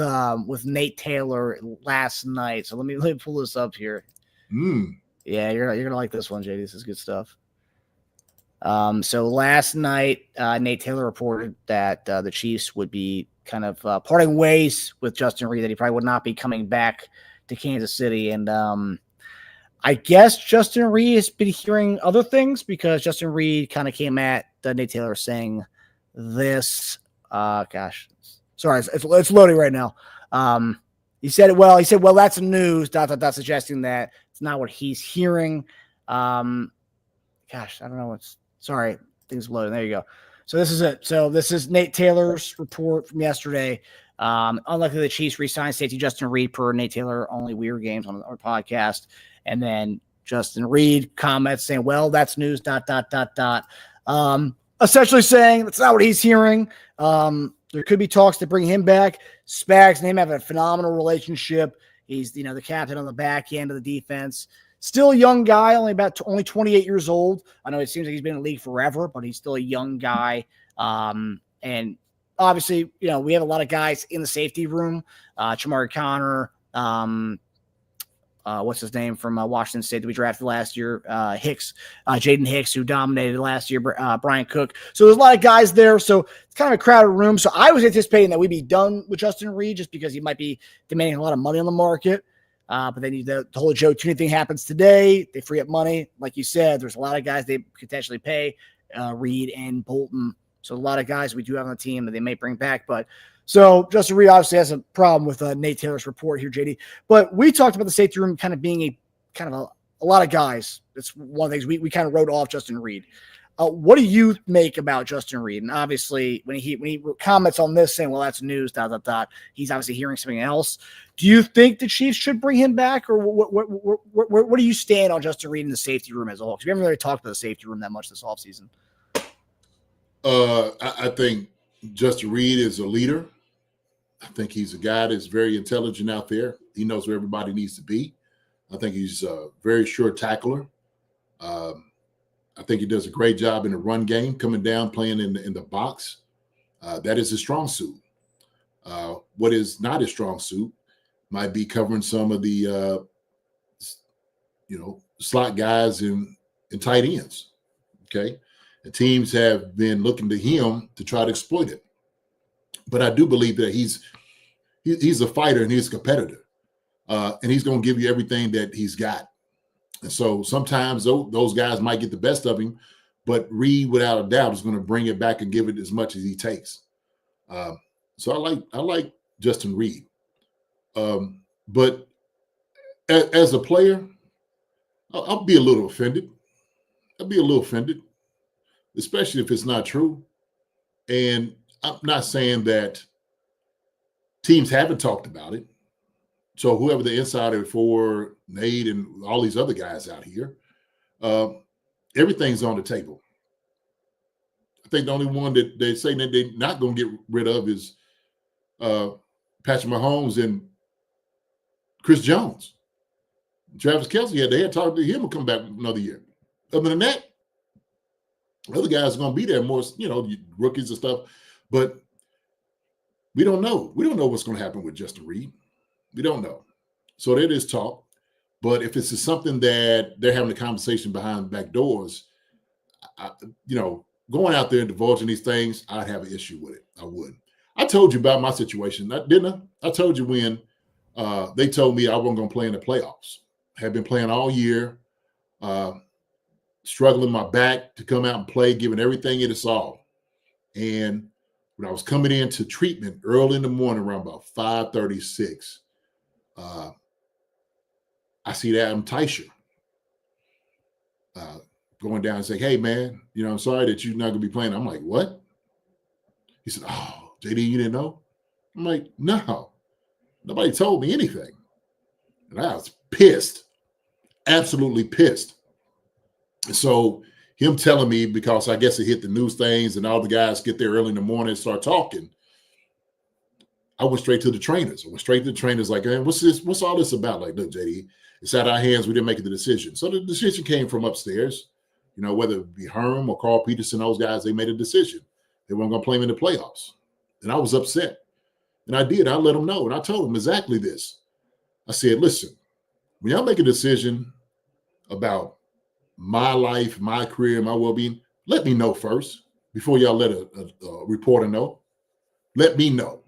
Nate Taylor last night? So let me pull this up here. Yeah, you're gonna like this one, JD. This is good stuff. So last night, Nate Taylor reported that the Chiefs would be kind of parting ways with Justin Reid, that he probably would not be coming back to Kansas City. And I guess Justin Reid has been hearing other things, because Justin Reid kind of came at Nate Taylor saying this. Gosh, sorry, it's loading right now. He said, well, that's news, ... suggesting that it's not what he's hearing. Gosh, I don't know sorry, things loading. There you go. So this is it. So this is Nate Taylor's report from yesterday. Unlikely the Chiefs re-signed safety Justin Reid per Nate Taylor, only weird games on our podcast. And then Justin Reid comments saying, well, that's news, ... Essentially saying that's not what he's hearing. There could be talks to bring him back. Spags and him have a phenomenal relationship. He's, the captain on the back end of the defense. Still a young guy, only 28 years old. I know it seems like he's been in the league forever, but he's still a young guy. And obviously, we have a lot of guys in the safety room. Chamari Connor, what's his name from Washington State that we drafted last year? Hicks, Jaden Hicks, who dominated last year, Brian Cook. So there's a lot of guys there. So it's kind of a crowded room. So I was anticipating that we'd be done with Justin Reid, just because he might be demanding a lot of money on the market. But then the whole Joe Thuney thing happens today. They free up money. Like you said, there's a lot of guys they could potentially pay, Reid and Bolton. So a lot of guys we do have on the team that they may bring back. But so Justin Reid obviously has a problem with Nate Taylor's report here, JD. But we talked about the safety room kind of being a lot of guys. That's one of the things we kind of wrote off Justin Reid. What do you make about Justin Reid? And obviously, when he comments on this saying, well, that's news, ... he's obviously hearing something else. Do you think the Chiefs should bring him back, or where do you stand on Justin Reid in the safety room as a whole? Because we haven't really talked about the safety room that much this offseason. I think Justin Reid is a leader. I think he's a guy that's very intelligent out there. He knows where everybody needs to be. I think he's a very sure tackler. I think he does a great job in the run game, coming down, playing in the box. That is his strong suit. What is not his strong suit might be covering some of the, slot guys and tight ends. Okay, and teams have been looking to him to try to exploit it. But I do believe that he's a fighter and he's a competitor, and he's going to give you everything that he's got. And so sometimes those guys might get the best of him, but Reid, without a doubt, is going to bring it back and give it as much as he takes. So I like Justin Reid. But as a player, I'll be a little offended. Especially if it's not true. And I'm not saying that teams haven't talked about it. So whoever the insider for Nate and all these other guys out here, everything's on the table. I think the only one that they're saying that they're not going to get rid of is Patrick Mahomes and Chris Jones. Travis Kelce, they had talked to him to come back another year. Other than that, other guys are going to be there more, rookies and stuff. But we don't know. We don't know what's going to happen with Justin Reid. We don't know. So there is talk. But if it's something that they're having a conversation behind back doors, going out there and divulging these things, I'd have an issue with it. I would. I told you about my situation, didn't I? I told you when they told me I wasn't going to play in the playoffs. I had been playing all year, struggling my back to come out and play, giving everything it is all. And when I was coming into treatment early in the morning around about 5:36, I see that Adam Teicher going down and say, hey, man, I'm sorry that you're not going to be playing. I'm like, what? He said, oh, JD, you didn't know? I'm like, no, nobody told me anything. And I was pissed, absolutely pissed. And so him telling me, because I guess it hit the news things and all the guys get there early in the morning and start talking, I went straight to the trainers. Like, man, what's this? What's all this about? Like, look, JD, it's out of our hands. We didn't make the decision. So the decision came from upstairs. Whether it be Herm or Carl Peterson, those guys, they made a decision. They weren't going to play him in the playoffs. And I was upset. And I did. I let them know. And I told them exactly this. I said, listen, when y'all make a decision about my life, my career, my well-being, let me know first before y'all let a reporter know. Let me know.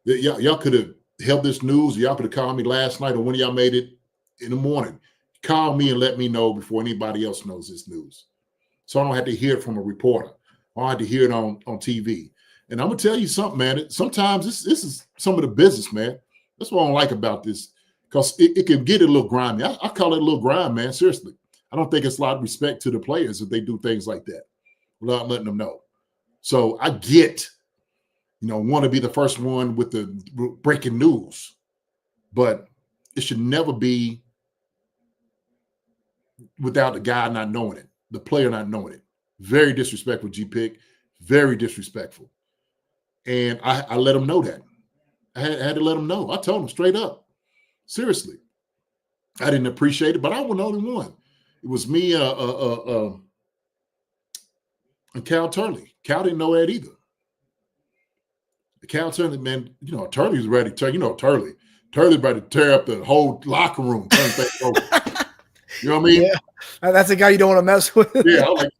Y'all could have held this news. Y'all could have called me last night or when y'all made it in the morning. Call me and let me know before anybody else knows this news. So I don't have to hear it from a reporter. I don't have to hear it on TV. And I'm going to tell you something, man. Sometimes this is some of the business, man. That's what I don't like about this, because it can get a little grimy. I call it a little grime, man. Seriously. I don't think it's a lot of respect to the players if they do things like that without letting them know. So I get, want to be the first one with the breaking news, but it should never be without the guy not knowing it, the player not knowing it. Very disrespectful, G-Pick. Very disrespectful. And I let him know that. I had to let him know. I told him straight up. Seriously. I didn't appreciate it, but I wasn't the only one. It was me and Cal Turley. Cal didn't know that either. Cal Turley, man, Turley was ready to turn. Turley. Turley's ready to tear up the whole locker room. Turn things over. You know what I mean? Yeah. That's a guy you don't want to mess with. Yeah, I'm like,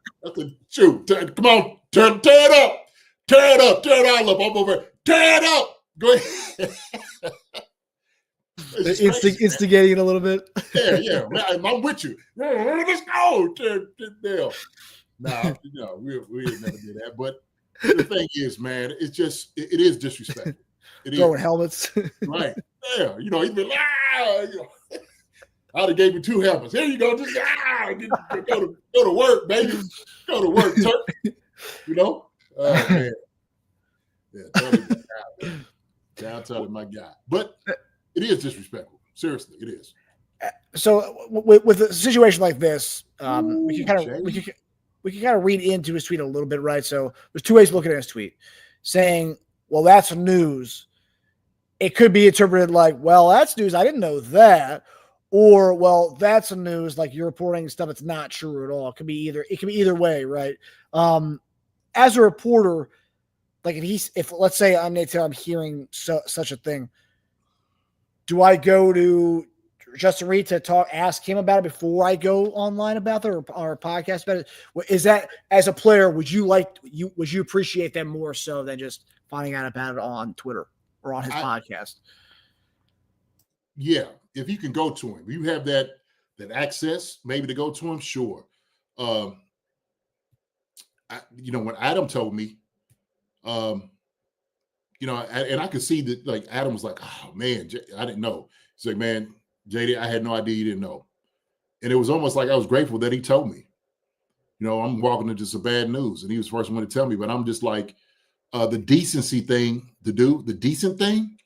shoot, come on, tear it up. Tear it up. Tear it all up. I'm over. Tear it up. Go ahead. Instigating it a little bit. Yeah. I'm with you. Let's go. Nah, we never did that. But the thing is, man, it is disrespectful. Throwing helmets. Right. Yeah. He's been I'd have gave you 2 helmets. Here you go. Just go to work, baby. Go to work, Turk. Oh man. Yeah, totally my guy. But it is disrespectful. Seriously, it is. So with a situation like this, we can kind of read into his tweet a little bit, right? So there's 2 ways of looking at his tweet, saying, "Well, that's news." It could be interpreted like, "Well, that's news. I didn't know that," or, "Well, that's a news. Like you're reporting stuff that's not true at all." It could be either way, right? As a reporter, like if let's say I'm hearing such a thing, do I go to Justin Reid to ask him about it before I go online about it or podcast about it? Is that, as a player, would you appreciate that more so than just finding out about it on Twitter or on his podcast? Yeah, if you can go to him, you have that access maybe to go to him. Sure. When Adam told me, and I could see that, like, Adam was like, "Oh man, I didn't know." He's like, "Man, JD, I had no idea you didn't know." And it was almost like I was grateful that he told me. I'm walking into some bad news, and he was the first one to tell me. But I'm just like, the decency thing to do, the decent thing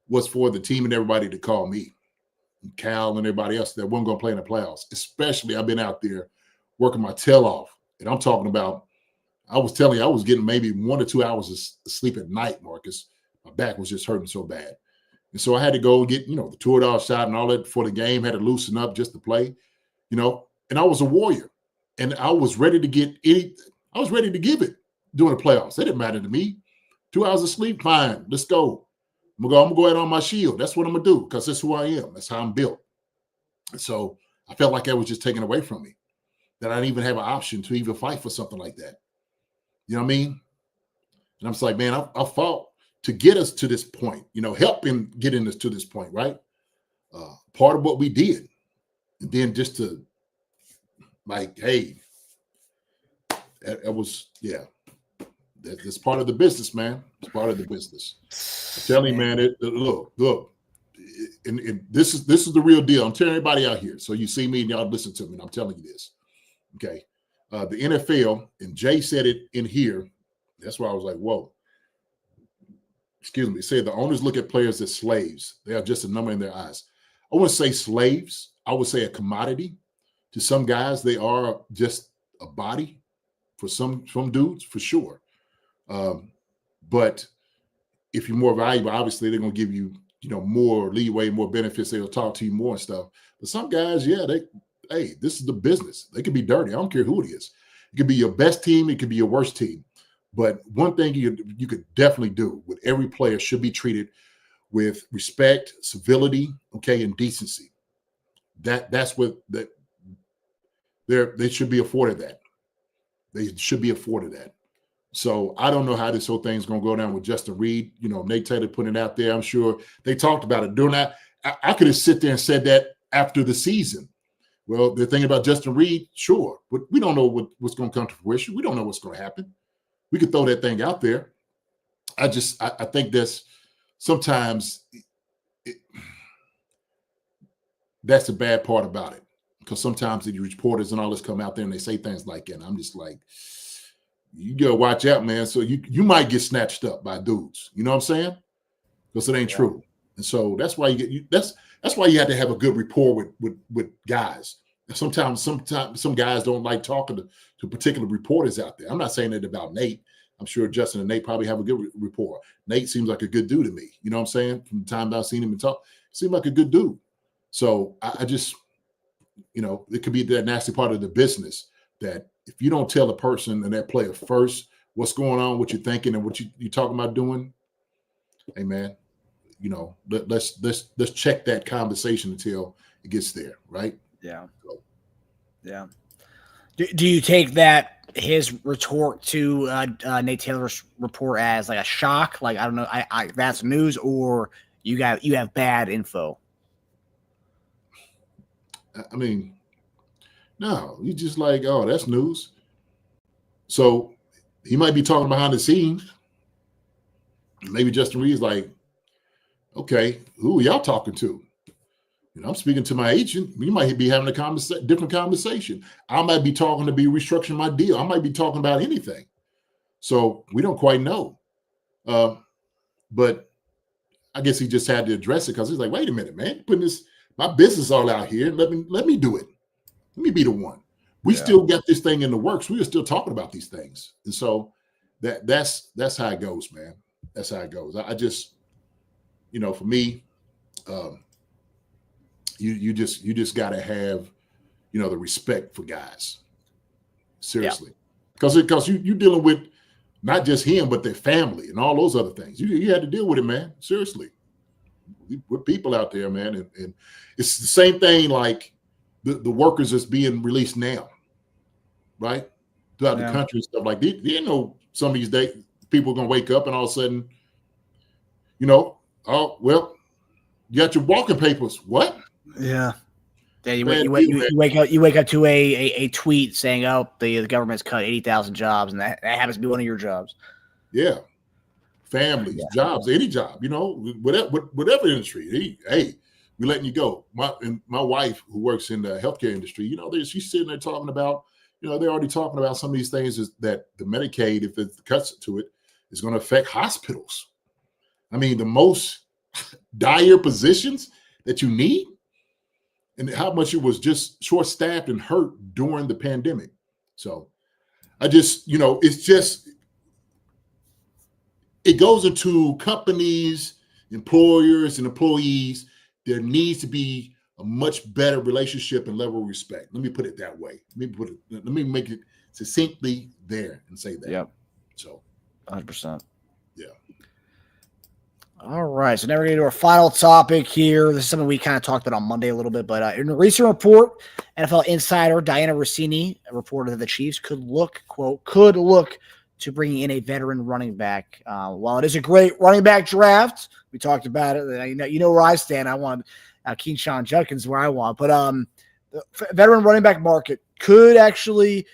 was for the team and everybody to call me, and Cal and everybody else that wasn't going to play in the playoffs. Especially, I've been out there working my tail off, and I'm talking about, I was telling you, I was getting maybe 1 or 2 hours of sleep at night, Marcus. My back was just hurting so bad. And so I had to go get, the $2 shot and all that for the game, had to loosen up just to play, and I was a warrior. And I was ready to give it during the playoffs. It didn't matter to me. 2 hours of sleep, fine. Let's go. I'm gonna go out on my shield. That's what I'm gonna do, because that's who I am. That's how I'm built. And so I felt like that was just taken away from me, that I didn't even have an option to even fight for something like that. You know what I mean? And I'm just like, man, I fought to get us to this point, help him getting us to this point, right? Part of what we did. And then just to, like, hey, that was, yeah. That's part of the business, man. It's part of the business. I'm telling you, man, look. And this is the real deal. I'm telling everybody out here. So you see me and y'all listen to me, and I'm telling you this. Okay. The NFL, and Jay said it in here. That's why I was like, whoa. Excuse me. It said the owners look at players as slaves. They are just a number in their eyes. I wouldn't say slaves. I would say a commodity. To some guys, they are just a body. For some dudes, for sure. But if you're more valuable, obviously they're going to give you, more leeway, more benefits. They'll talk to you more and stuff. But some guys, yeah, this is the business. They could be dirty. I don't care who it is. It could be your best team. It could be your worst team. But one thing you could definitely do with every player should be treated with respect, civility, okay, and decency. That's what they should be afforded that. They should be afforded that. So I don't know how this whole thing's going to go down with Justin Reid. Nate Taylor putting it out there. I'm sure they talked about it during that. I could have sit there and said that after the season. Well, they're thinking about Justin Reid, sure, but we don't know what's going to come to fruition. We don't know what's going to happen. We could throw that thing out there. I think that's sometimes that's the bad part about it, because sometimes the reporters and all this come out there and they say things like that. And I'm just like, you gotta watch out, man. So you might get snatched up by dudes. You know what I'm saying? Because it ain't true. And so that's why that's why you have to have a good rapport with guys. Sometimes some guys don't like talking to particular reporters out there. I'm not saying that about Nate. I'm sure Justin and Nate probably have a good rapport. Nate seems like a good dude to me. You know what I'm saying? From the time I've seen him and talk, seems like a good dude. So I just, it could be that nasty part of the business that if you don't tell a person and that player first what's going on, what you're thinking, and what you're talking about doing, hey man, let's check that conversation until it gets there, right? Yeah. So. Yeah. Do you take that his retort to Nate Taylor's report as like a shock? Like, I don't know, I that's news, or you have bad info? I mean, no, you just like, oh, that's news. So he might be talking behind the scenes. Maybe Justin Reid's like, okay, who are y'all talking to? I'm speaking to my agent. We might be having a different conversation. I might be talking to be restructuring my deal. I might be talking about anything. So we don't quite know. But I guess he just had to address it because he's like, wait a minute, man, putting my business all out here. Let me do it. Let me be the one. We still got this thing in the works. We are still talking about these things. And so that's how it goes, man. That's how it goes. I just, for me, you just got to have, the respect for guys. Seriously. Because you're dealing with not just him, but their family and all those other things. You had to deal with it, man. Seriously. We're people out there, man. And it's the same thing like the workers that's being released now, right? Throughout the country and stuff like that. You know, some of these days people are going to wake up and all of a sudden, oh, well, you got your walking papers. What? Yeah. Yeah, you wake up to a tweet saying, "Oh, the government's cut 80,000 jobs," and that happens to be one of your jobs. Yeah, families, jobs, any job, whatever industry. Hey, we're letting you go. My wife, who works in the healthcare industry, she's sitting there talking about, they're already talking about some of these things that the Medicaid, if it cuts to it, is going to affect hospitals. I mean, the most dire positions that you need. And how much it was just short-staffed and hurt during the pandemic. So I just, it goes into companies, employers, and employees. There needs to be a much better relationship and level of respect. Let me put it that way. Let me make it succinctly there and say that. Yep. So 100%. Yeah. All right, so now we're going to do our final topic here. This is something we kind of talked about on Monday a little bit, but in a recent report, NFL insider Diana Rossini reported that the Chiefs could look to bringing in a veteran running back. While it is a great running back draft, we talked about it. You know where I stand. I want Keyshawn Judkins where I want, but the veteran running back market could actually.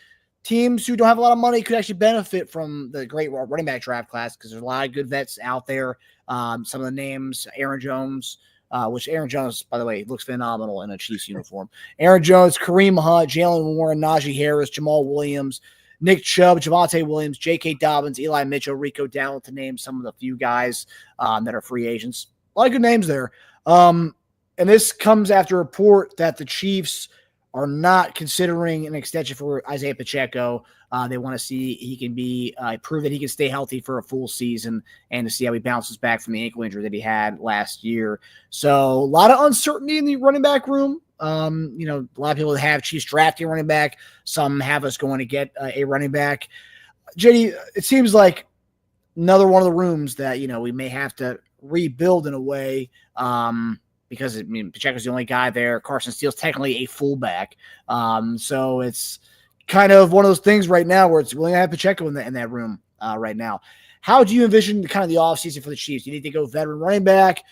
Teams who don't have a lot of money could actually benefit from the great running back draft class because there's a lot of good vets out there. Some of the names, Aaron Jones, which Aaron Jones, by the way, looks phenomenal in a Chiefs uniform. Aaron Jones, Kareem Hunt, Jalen Warren, Najee Harris, Jamal Williams, Nick Chubb, Javonte Williams, J.K. Dobbins, Eli Mitchell, Rico Dowdle, to name some of the few guys that are free agents. A lot of good names there. And this comes after a report that the Chiefs are not considering an extension for Isaiah Pacheco. They want to see he can prove that he can stay healthy for a full season and to see how he bounces back from the ankle injury that he had last year. So a lot of uncertainty in the running back room. A lot of people have Chiefs drafting running back. Some have us going to get a running back. JD, it seems like another one of the rooms that, we may have to rebuild in a way, because Pacheco's the only guy there. Carson Steele's technically a fullback. So it's kind of one of those things right now where it's really going to have Pacheco in that room right now. How do you envision the offseason for the Chiefs? Do you need to go veteran running back?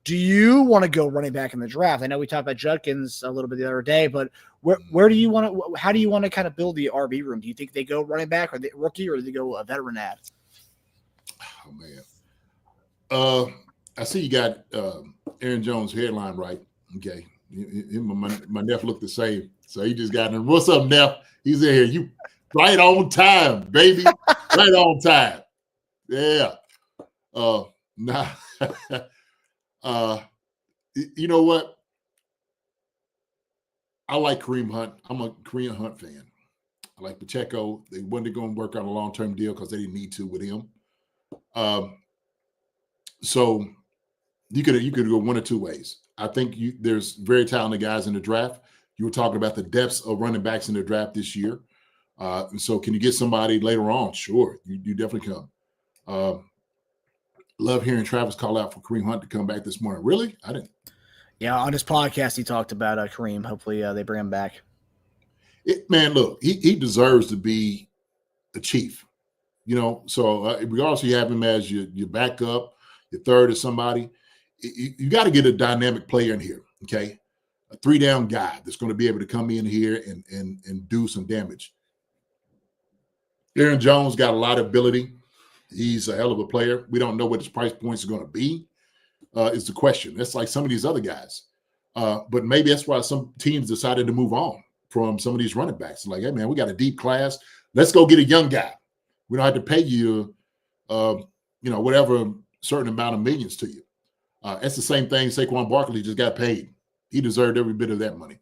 Do you want to go running back in the draft? I know we talked about Judkins a little bit the other day, but where do you want to? How do you want to kind of build the RB room? Do you think they go running back or the rookie, or do they go a veteran ad? Oh man, I see you got Aaron Jones' headline right. Okay, my Neff looked the same, so he just got in. What's up, Neff? He's in here. You right on time, baby. Right on time. Yeah. Nah. You know what? I like Kareem Hunt. I'm a Kareem Hunt fan. I like Pacheco. They wasn't going to work on a long-term deal because they didn't need to with him. So you could go one or two ways. I think there's very talented guys in the draft. You were talking about the depths of running backs in the draft this year. And so can you get somebody later on? Sure, you definitely come. Love hearing Travis call out for Kareem Hunt to come back this morning. Really? I didn't. Yeah, on his podcast, he talked about Kareem. Hopefully they bring him back. Man, look, he deserves to be a Chief. So regardless you have him as your backup, your third or somebody, you got to get a dynamic player in here, okay? A 3-down guy that's going to be able to come in here and do some damage. Aaron Jones got a lot of ability. He's a hell of a player. We don't know what his price points are going to be, is the question. That's like some of these other guys. But maybe that's why some teams decided to move on from some of these running backs. Like, hey, man, we got a deep class. Let's go get a young guy. We don't have to pay you, whatever certain amount of millions to you. That's the same thing Saquon Barkley just got paid. He deserved every bit of that money,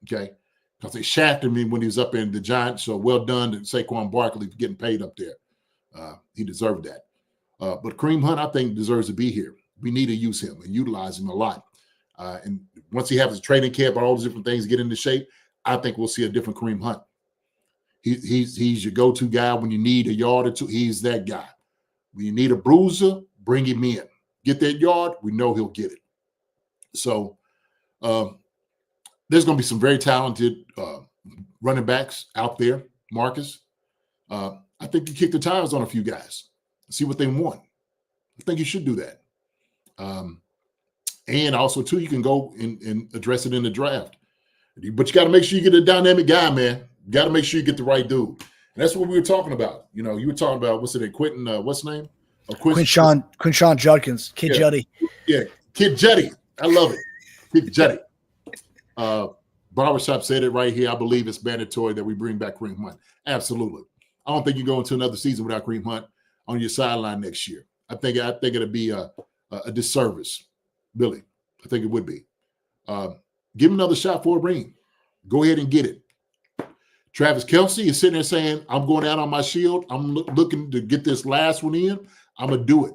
okay? Because they shafted him when he was up in the Giants. So well done to Saquon Barkley for getting paid up there. He deserved that. But Kareem Hunt, I think, deserves to be here. We need to use him and utilize him a lot. And once he has his training camp and all those different things get into shape, I think we'll see a different Kareem Hunt. He's your go-to guy when you need a yard or two. He's that guy. When you need a bruiser, bring him in. Get that yard, we know he'll get it. So there's going to be some very talented running backs out there, Marcus. I think you kick the tires on a few guys, see what they want. I think you should do that. And also, too, you can go and address it in the draft. But you got to make sure you get a dynamic guy, man. You got to make sure you get the right dude. And that's what we were talking about. You were talking about, what's it, Quentin, what's his name? Quinshon Judkins, Kid Juddy. Yeah, Kid Juddy. I love it. Kid Juddy. Barbershop said it right here. I believe it's mandatory that we bring back Kareem Hunt. Absolutely. I don't think you go into another season without Kareem Hunt on your sideline next year. I think it'll be a disservice, Billy. I think it would be. Give him another shot for a ring. Go ahead and get it. Travis Kelce is sitting there saying, I'm going out on my shield. I'm looking to get this last one in. I'm going to do it.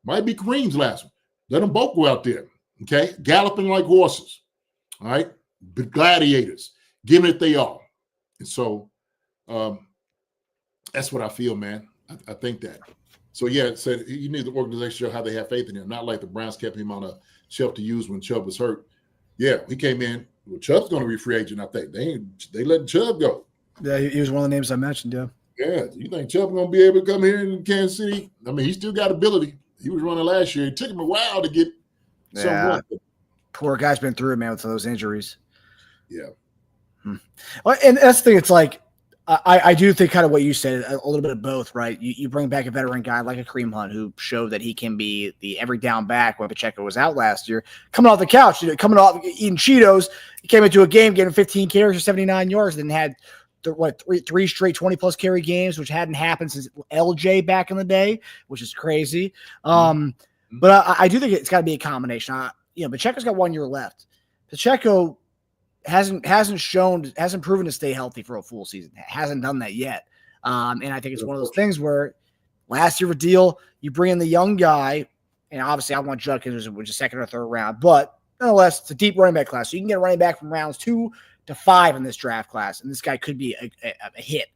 Might be Kareem's last one. Let them both go out there, okay? Galloping like horses, all right? Gladiators, giving it they all. And so that's what I feel, man. I think that. So, yeah, so you need the organization to show how they have faith in him, not like the Browns kept him on a shelf to use when Chubb was hurt. Yeah, he came in. Well, Chubb's going to be free agent, I think. They let Chubb go. Yeah, he was one of the names I mentioned, yeah. Yeah, you think Chubb going to be able to come here in Kansas City? I mean, he still got ability. He was running last year. It took him a while to get somewhat. Poor guy's been through it, man, with those injuries. Yeah. Well, and that's the thing. It's like, I do think kind of what you said, a little bit of both, right? You bring back a veteran guy like a Kareem Hunt who showed that he can be the every down back when Pacheco was out last year. Coming off the couch, coming off eating Cheetos, he came into a game getting 15 carries for 79 yards, then had three straight 20-plus carry games, which hadn't happened since LJ back in the day, which is crazy. But I do think it's got to be a combination. Pacheco's got 1 year left. Pacheco hasn't proven to stay healthy for a full season. Hasn't done that yet. And I think it's one of those things where last year of a deal, you bring in the young guy, and obviously I want Judkins, which is second or third round, but nonetheless, it's a deep running back class. So you can get a running back from rounds 2 to 5 in this draft class, and this guy could be a hit.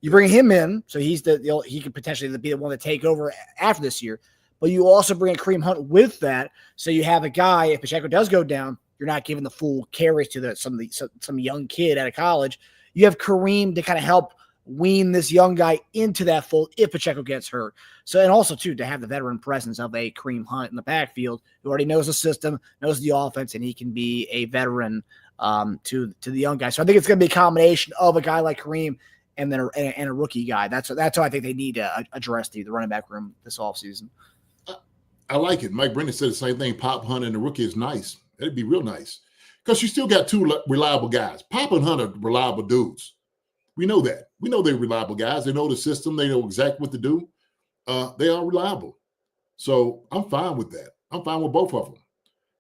You bring him in, so he could potentially be the one to take over after this year. But you also bring a Kareem Hunt with that, so you have a guy. If Pacheco does go down, you're not giving the full carries to some young kid out of college. You have Kareem to kind of help wean this young guy into that fold if Pacheco gets hurt. So, and also too, to have the veteran presence of a Kareem Hunt in the backfield who already knows the system, knows the offense, and he can be a veteran to the young guy. So I think it's going to be a combination of a guy like Kareem and then a rookie guy. That's how I think they need to address the running back room this offseason. I like it. Mike Brennan said the same thing. Pop, Hunt, and the rookie is nice. It'd be real nice because you still got two reliable guys. Pop and Hunt are reliable dudes. We know that. We know they're reliable guys. They know the system. They know exactly what to do. They are reliable. So I'm fine with that. I'm fine with both of them.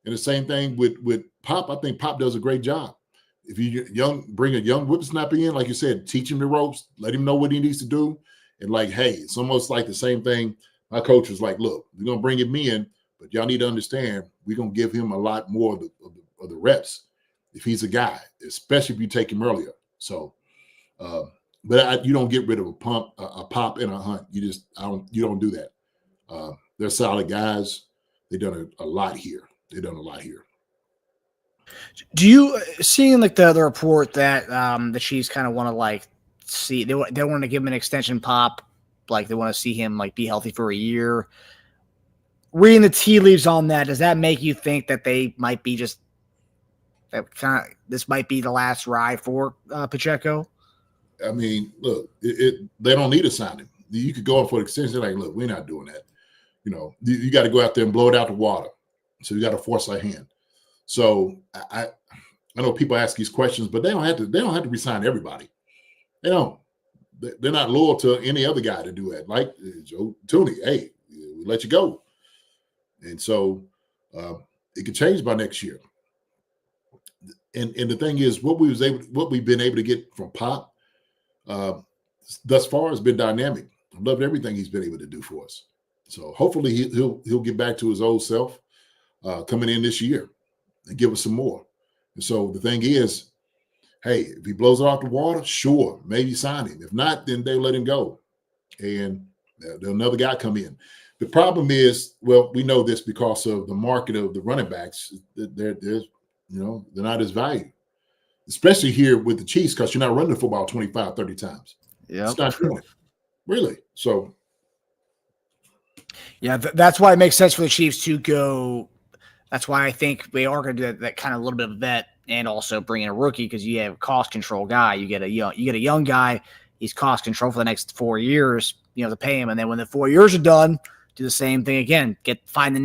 And the same thing with Pop. I think Pop does a great job. If you bring a young whippersnapper in, like you said, teach him the ropes, let him know what he needs to do. And like, hey, it's almost like the same thing. My coach was like, look, we're going to bring him in, but y'all need to understand we're going to give him a lot more of the reps if he's a guy, especially if you take him earlier. So, but you don't get rid of a Pop and a Hunt. You don't do that. They're solid guys. They've done a lot here. Do you seeing like the report that the Chiefs kind of want to like see they want to give him an extension, Pop, like they want to see him like be healthy for a year? Reading the tea leaves on that, does that make you think that they might be just this might be the last ride for Pacheco? I mean, look, they don't need to sign him. You could go in for an extension. Like, look, we're not doing that. You know, you got to go out there and blow it out the water. So you got to force our hand. So I know people ask these questions, but they don't have to resign everybody. They don't. They're not loyal to any other guy to do that. Like Joe Thuney, hey, we let you go. And so it could change by next year. And the thing is, what we've been able to get from Pop thus far has been dynamic. I loved everything he's been able to do for us. So hopefully he'll get back to his old self coming in this year and give us some more. And so the thing is, hey, if he blows it off the water, sure, maybe sign him. If not, then they let him go. And there'll another guy come in. The problem is, well, we know this because of the market of the running backs. They're not as valued, especially here with the Chiefs because you're not running the football 25, 30 times. Yeah, it's not doing it. Really. So, yeah, that's why it makes sense for the Chiefs to go. That's why I think they are going to do that kind of a little bit of vet and also bring in a rookie because you have a cost control guy. You get a young guy. He's cost control for the next 4 years. To pay him, and then when the 4 years are done, do the same thing again. Find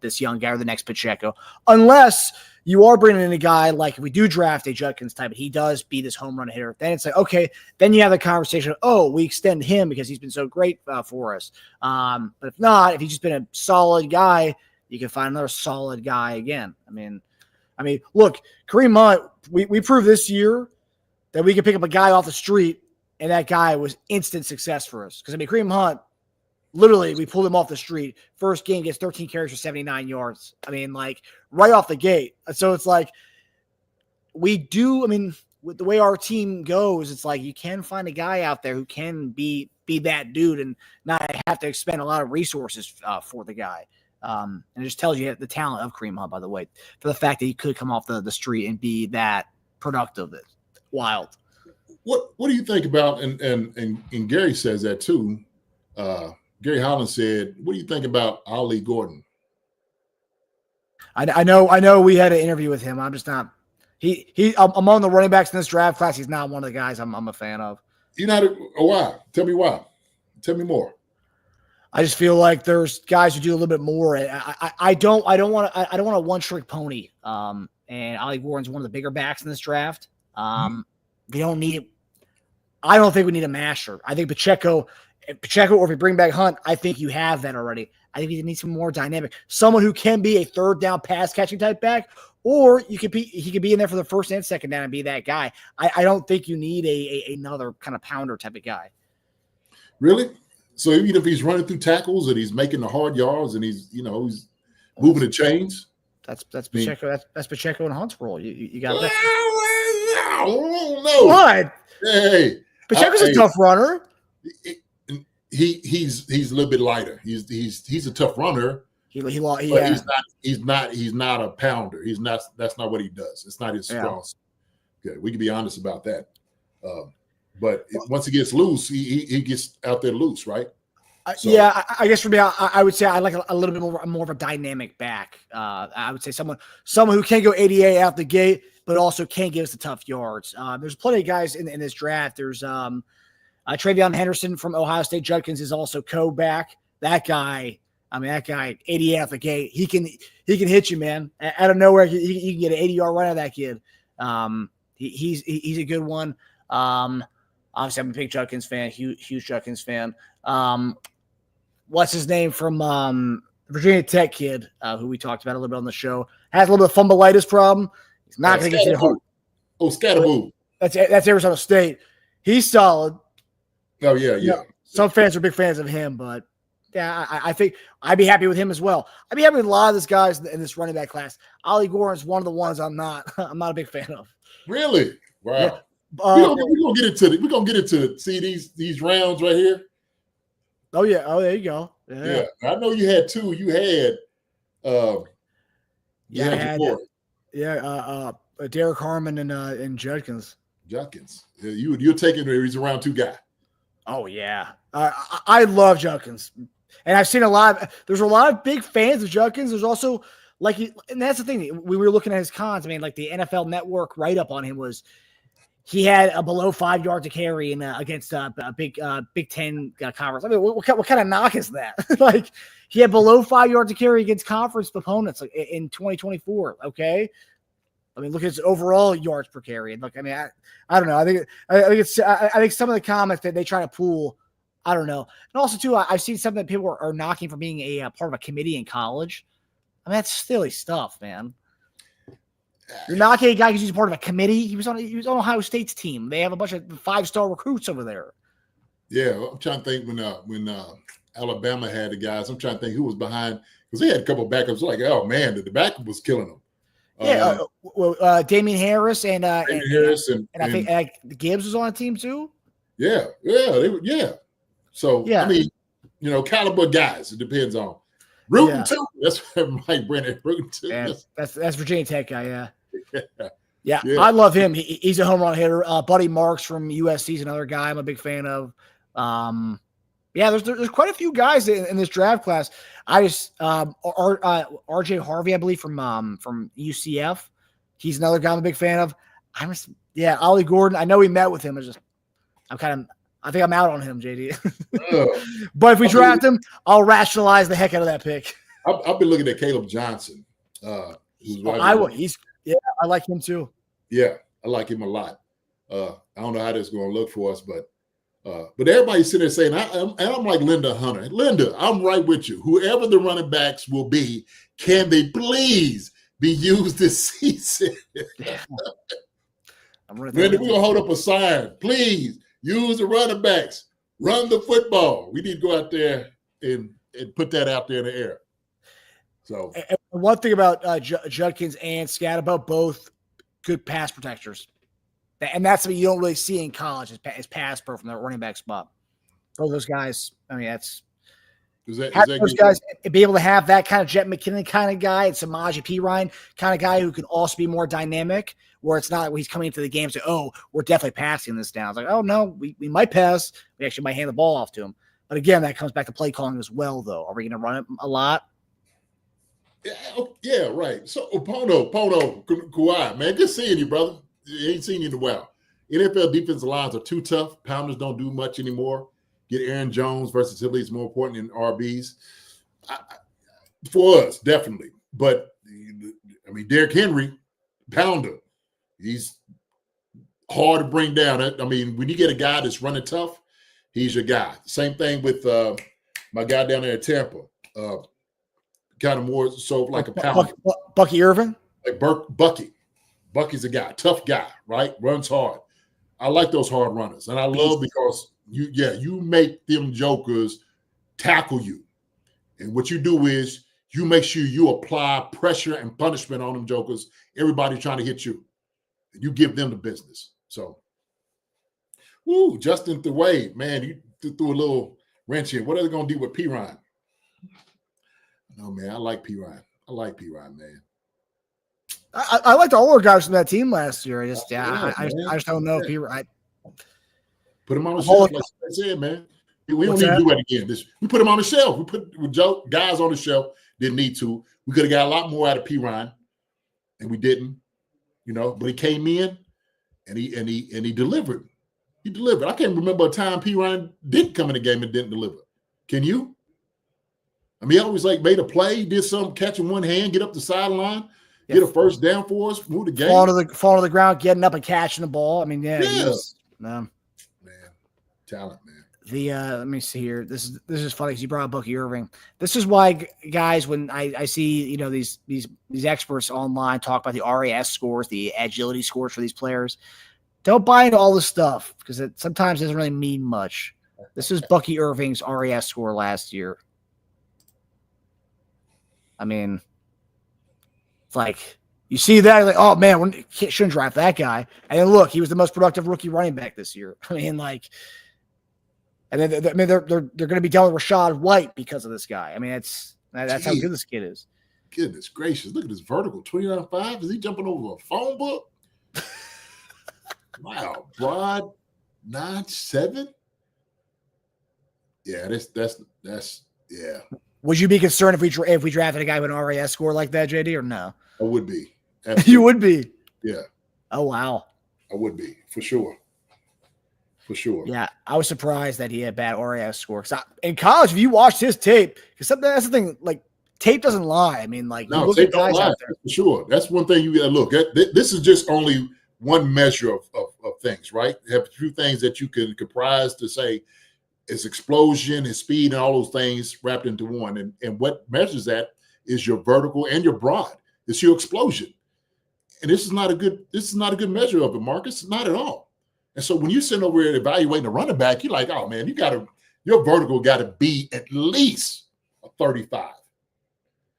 this young guy or the next Pacheco, unless you are bringing in a guy like if we do draft a Judkins type, and he does be this home run hitter. Then it's like, okay, then you have the conversation. Oh, we extend him because he's been so great for us. But if not, if he's just been a solid guy, you can find another solid guy again. I mean, look, Kareem Hunt, we proved this year that we could pick up a guy off the street, and that guy was instant success for us. Because Kareem Hunt, literally, we pulled him off the street. First game gets 13 carries for 79 yards. Right off the gate. So it's like with the way our team goes, it's like you can find a guy out there who can be that dude and not have to expend a lot of resources for the guy. And it just tells you the talent of Kareem Hunt, by the way, for the fact that he could come off the street and be that productive. It's wild. What do you think about, and Gary says that too, Gary Holland said, what do you think about Ollie Gordon? I know we had an interview with him. I'm just not among the running backs in this draft class, he's not one of the guys I'm a fan of. You're not why? Tell me why. Tell me more. I just feel like there's guys who do a little bit more. I don't want a one-trick pony. And Ollie Gordon's one of the bigger backs in this draft. We don't need. I don't think we need a masher. I think Pacheco, or if you bring back Hunt, I think you have that already. I think you need some more dynamic, someone who can be a third down pass catching type back, or he could be in there for the first and second down and be that guy. I don't think you need another kind of pounder type of guy. Really? So even if he's running through tackles and he's making the hard yards and he's moving the chains, that's Pacheco. That's Pacheco and Hunt's role. You got that. No. What? Hey, Pacheco's a tough runner. He's a little bit lighter. He's a tough runner. But he's not a pounder. That's not what he does. It's not his strong. Okay, we can be honest about that. But once he gets loose, he gets out there loose, right? I guess for me, I would say I like a little bit more of a dynamic back. I would say someone who can go 88 out the gate, but also can give us the tough yards. There's plenty of guys in this draft. There's Travion Henderson from Ohio State. Judkins is also co-back. That guy 88 out the gate. He can hit you, man. Out of nowhere, he can get an 80-yard run out of that kid. He's a good one. Obviously, I'm a big Judkins fan, huge Judkins fan. What's his name from Virginia Tech kid, who we talked about a little bit on the show, has a little bit of fumbleitis problem. He's not going to get you hard. Oh, Scatterboo. That's Arizona State. He's solid. Oh, yeah. Some fans are big fans of him, but yeah, I think I'd be happy with him as well. I'd be happy with a lot of these guys in this running back class. Ollie Gordon's one of the ones I'm not a big fan of. Really? Wow. Yeah. We're gonna get into these rounds right here. Oh yeah. Oh, there you go. Yeah. I know you had two. You had Derek Harmon and Judkins. Judkins. You're taking he's a round 2 guy. Oh yeah. I love Judkins. And I've seen there's a lot of big fans of Judkins. There's also and that's the thing. We were looking at his cons. I mean, like the NFL Network write-up on him was he had a below 5 yards to carry against a Big Ten conference. I mean, what kind of knock is that? Like he had below 5 yards to carry against conference opponents in 2024. Okay. I mean, look at his overall yards per carry. And look, I mean, I don't know. I think some of the comments that they try to pull, I don't know. And also too, I've seen something that people are knocking for being a part of a committee in college. I mean, that's silly stuff, man. You're knocking a guy because he's part of a committee. He was on Ohio State's team. They have a bunch of 5-star recruits over there. Yeah, I'm trying to think when Alabama had the guys. I'm trying to think who was behind because they had a couple of backups. Like, oh man, the backup was killing them. Damian Harris and I think Gibbs was on the team too. Yeah. So I mean, caliber guys. It depends on rooting too. That's Mike Brennan rooting too. Yeah, that's Virginia Tech guy. Yeah. I love him. He's a home run hitter. Buddy Marks from USC is another guy I'm a big fan of. There's quite a few guys in this draft class. I just RJ Harvey, I believe from UCF. He's another guy I'm a big fan of. Ollie Gordon. I know we met with him. I think I'm out on him, JD. But if we draft him, I'll rationalize the heck out of that pick. I've been looking at Caleb Johnson. I like him too. Yeah, I like him a lot. I don't know how this is going to look for us, but everybody's sitting there saying, I'm like Linda Hunter. Linda, I'm right with you. Whoever the running backs will be, can they please be used this season? Linda, we're going to hold up a sign. Please use the running backs. Run the football. We need to go out there and put that out there in the air. So one thing about Judkins and Scatterbo, both good pass protectors. And that's what you don't really see in college is pass pro from the running back spot. Both those guys, I mean, those guys be able to have that kind of Jet McKinnon kind of guy and Samaje Perine kind of guy who can also be more dynamic, where it's not like he's coming into the game and say, oh, we're definitely passing this down. It's like, oh, no, we might pass. We actually might hand the ball off to him. But again, that comes back to play calling as well, though. Are we going to run it a lot? Yeah, right. So, Pono, Kawhi, man, good seeing you, brother. Ain't seen you in a while. NFL defensive lines are too tough. Pounders don't do much anymore. Get Aaron Jones versatility is more important than RBs. For us, definitely. But, I mean, Derrick Henry, pounder. He's hard to bring down. I mean, when you get a guy that's running tough, he's your guy. Same thing with my guy down there at Tampa. Kind of more so like a pounder. Bucky Irvin? Like Bucky. Bucky's a guy, tough guy, right? Runs hard. I like those hard runners. And I love because you make them jokers tackle you. And what you do is you make sure you apply pressure and punishment on them jokers. Everybody trying to hit you. You give them the business. So Woo, Justin Thway, man, you threw a little wrench here. What are they going to do with P-Ryan? No, man, I like P-Ryan. I like P-Ryan, man. I liked all our guys from that team last year. I just don't know if he. Put him on the shelf, like I said, man. We don't need to do that again. We put him on the shelf. We put guys on the shelf. Didn't need to. We could have got a lot more out of P-Ryan, and we didn't. But he came in and he delivered. He delivered. I can't remember a time P-Ryan didn't come in the game and didn't deliver. Can you? I mean, he always made a play, did something, catch in one hand, get up the sideline, get a first down for us, move the game. Fall to the ground, getting up and catching the ball. I mean, man, talent, man. Let me see here. This is funny because you brought up Bucky Irving. This is why, guys, when I see these experts online talk about the RAS scores, the agility scores for these players, don't buy into all this stuff because it sometimes doesn't really mean much. This is Bucky Irving's RAS score last year. I mean, it's like you see that, you're like, oh man, shouldn't draft that guy. And then look, he was the most productive rookie running back this year. I mean, and then they're going to be dealing with Rashad White because of this guy. I mean, that's how good this kid is. Goodness gracious, look at this vertical 29.5. Is he jumping over a phone book? Wow, broad 9.7. Yeah, that's yeah. Would you be concerned if we drafted a guy with an RAS score like that, JD, or no? I would be. Absolutely. You would be. Yeah. Oh wow. I would be for sure. For sure. Yeah, I was surprised that he had bad RAS score. Because in college, if you watched his tape, because that's the thing, tape doesn't lie. I mean, no, tape don't lie. For sure. That's one thing you got to look at. This is just only one measure of things, right? You have a few things that you can comprise to say is explosion, is speed, and all those things wrapped into one. And what measures that is your vertical and your broad. It's your explosion. And this is not a good measure of it, Marcus. Not at all. And so when you sit over here evaluating a running back, you're like, oh man, your vertical got to be at least a 35.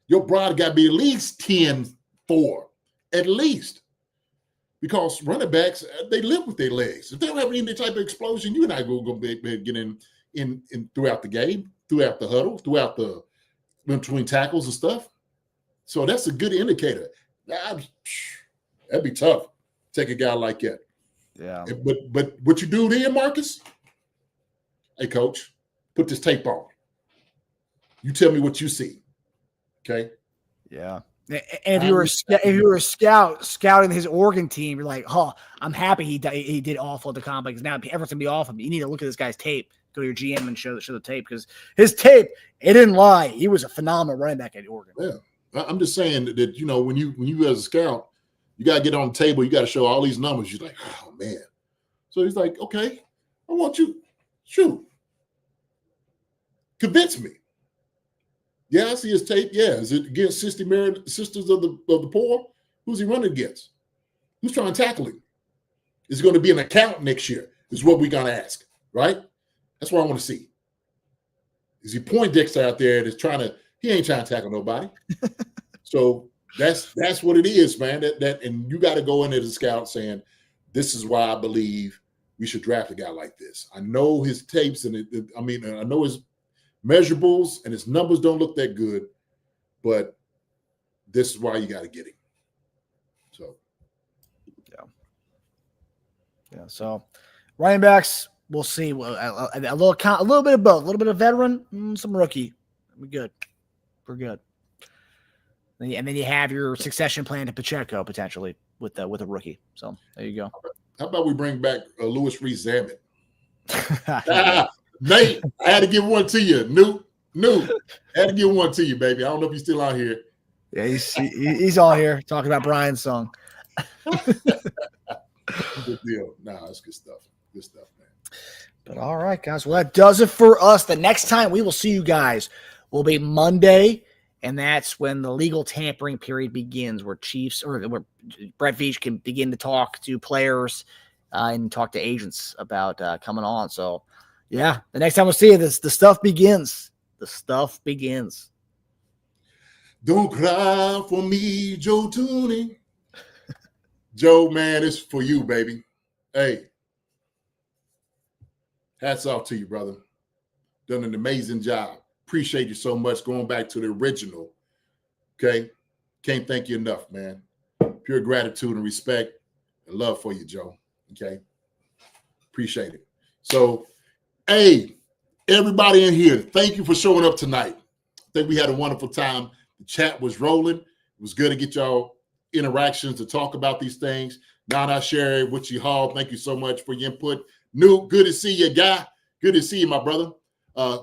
Your broad got to be at least 10.4, at least. Because running backs, they live with their legs. If they don't have any type of explosion, you're not going to be able to get in throughout the game, throughout the huddle, throughout the between tackles and stuff. So that's a good indicator. That'd be tough. Take a guy like that. Yeah. But what you do then, Marcus? Hey, coach, put this tape on. You tell me what you see. Okay. Yeah. And if you were a scout scouting his Oregon team, you're like, oh, I'm happy he did awful at the combine because now everyone's gonna be off him. You need to look at this guy's tape. Go to your GM and show the tape because his tape, it didn't lie. He was a phenomenal running back at Oregon. Yeah, I'm just saying that when you as a scout, you gotta get on the table. You got to show all these numbers. You're like, oh man. So he's like, okay, I want you shoot. Convince me. Yeah, I see his tape. Yeah, is it against Sisters of the Poor? Who's he running against? Who's trying to tackle him? Is it going to be an account next year? Is what we're going to ask, right? That's what I want to see. Is he Poindexter out there that's he ain't trying to tackle nobody. So that's what it is, man. And you got to go into the scout saying, this is why I believe we should draft a guy like this. I know his tapes and I know his measurables and his numbers don't look that good, but this is why you got to get him. So, yeah. So, running backs, we'll see. A little bit of both, a little bit of veteran, some rookie. We're good. And then you have your succession plan to Pacheco potentially with a rookie. So there you go. How about we bring back Louis Reese Zammit? Nate, I had to give one to you. New. I had to give one to you, baby. I don't know if you're still out here. Yeah, he's all here talking about Brian's song. Good deal. Nah, that's good stuff. Good stuff, man. But all right, guys. Well, that does it for us. The next time we will see you guys will be Monday, and that's when the legal tampering period begins, where Brett Veach can begin to talk to players and talk to agents about coming on. So, yeah, the next time we'll see you, the stuff begins. The stuff begins. Don't cry for me, Joe Thuney. Joe, man, it's for you, baby. Hey, hats off to you, brother. Done an amazing job. Appreciate you so much. Going back to the original. Okay. Can't thank you enough, man. Pure gratitude and respect and love for you, Joe. Okay. Appreciate it. So, hey, everybody in here, thank you for showing up tonight. I think we had a wonderful time. The chat was rolling. It was good to get y'all interactions to talk about these things. Nana Sherry, Witchy Hall, thank you so much for your input. New, good to see you, guy. Good to see you, my brother.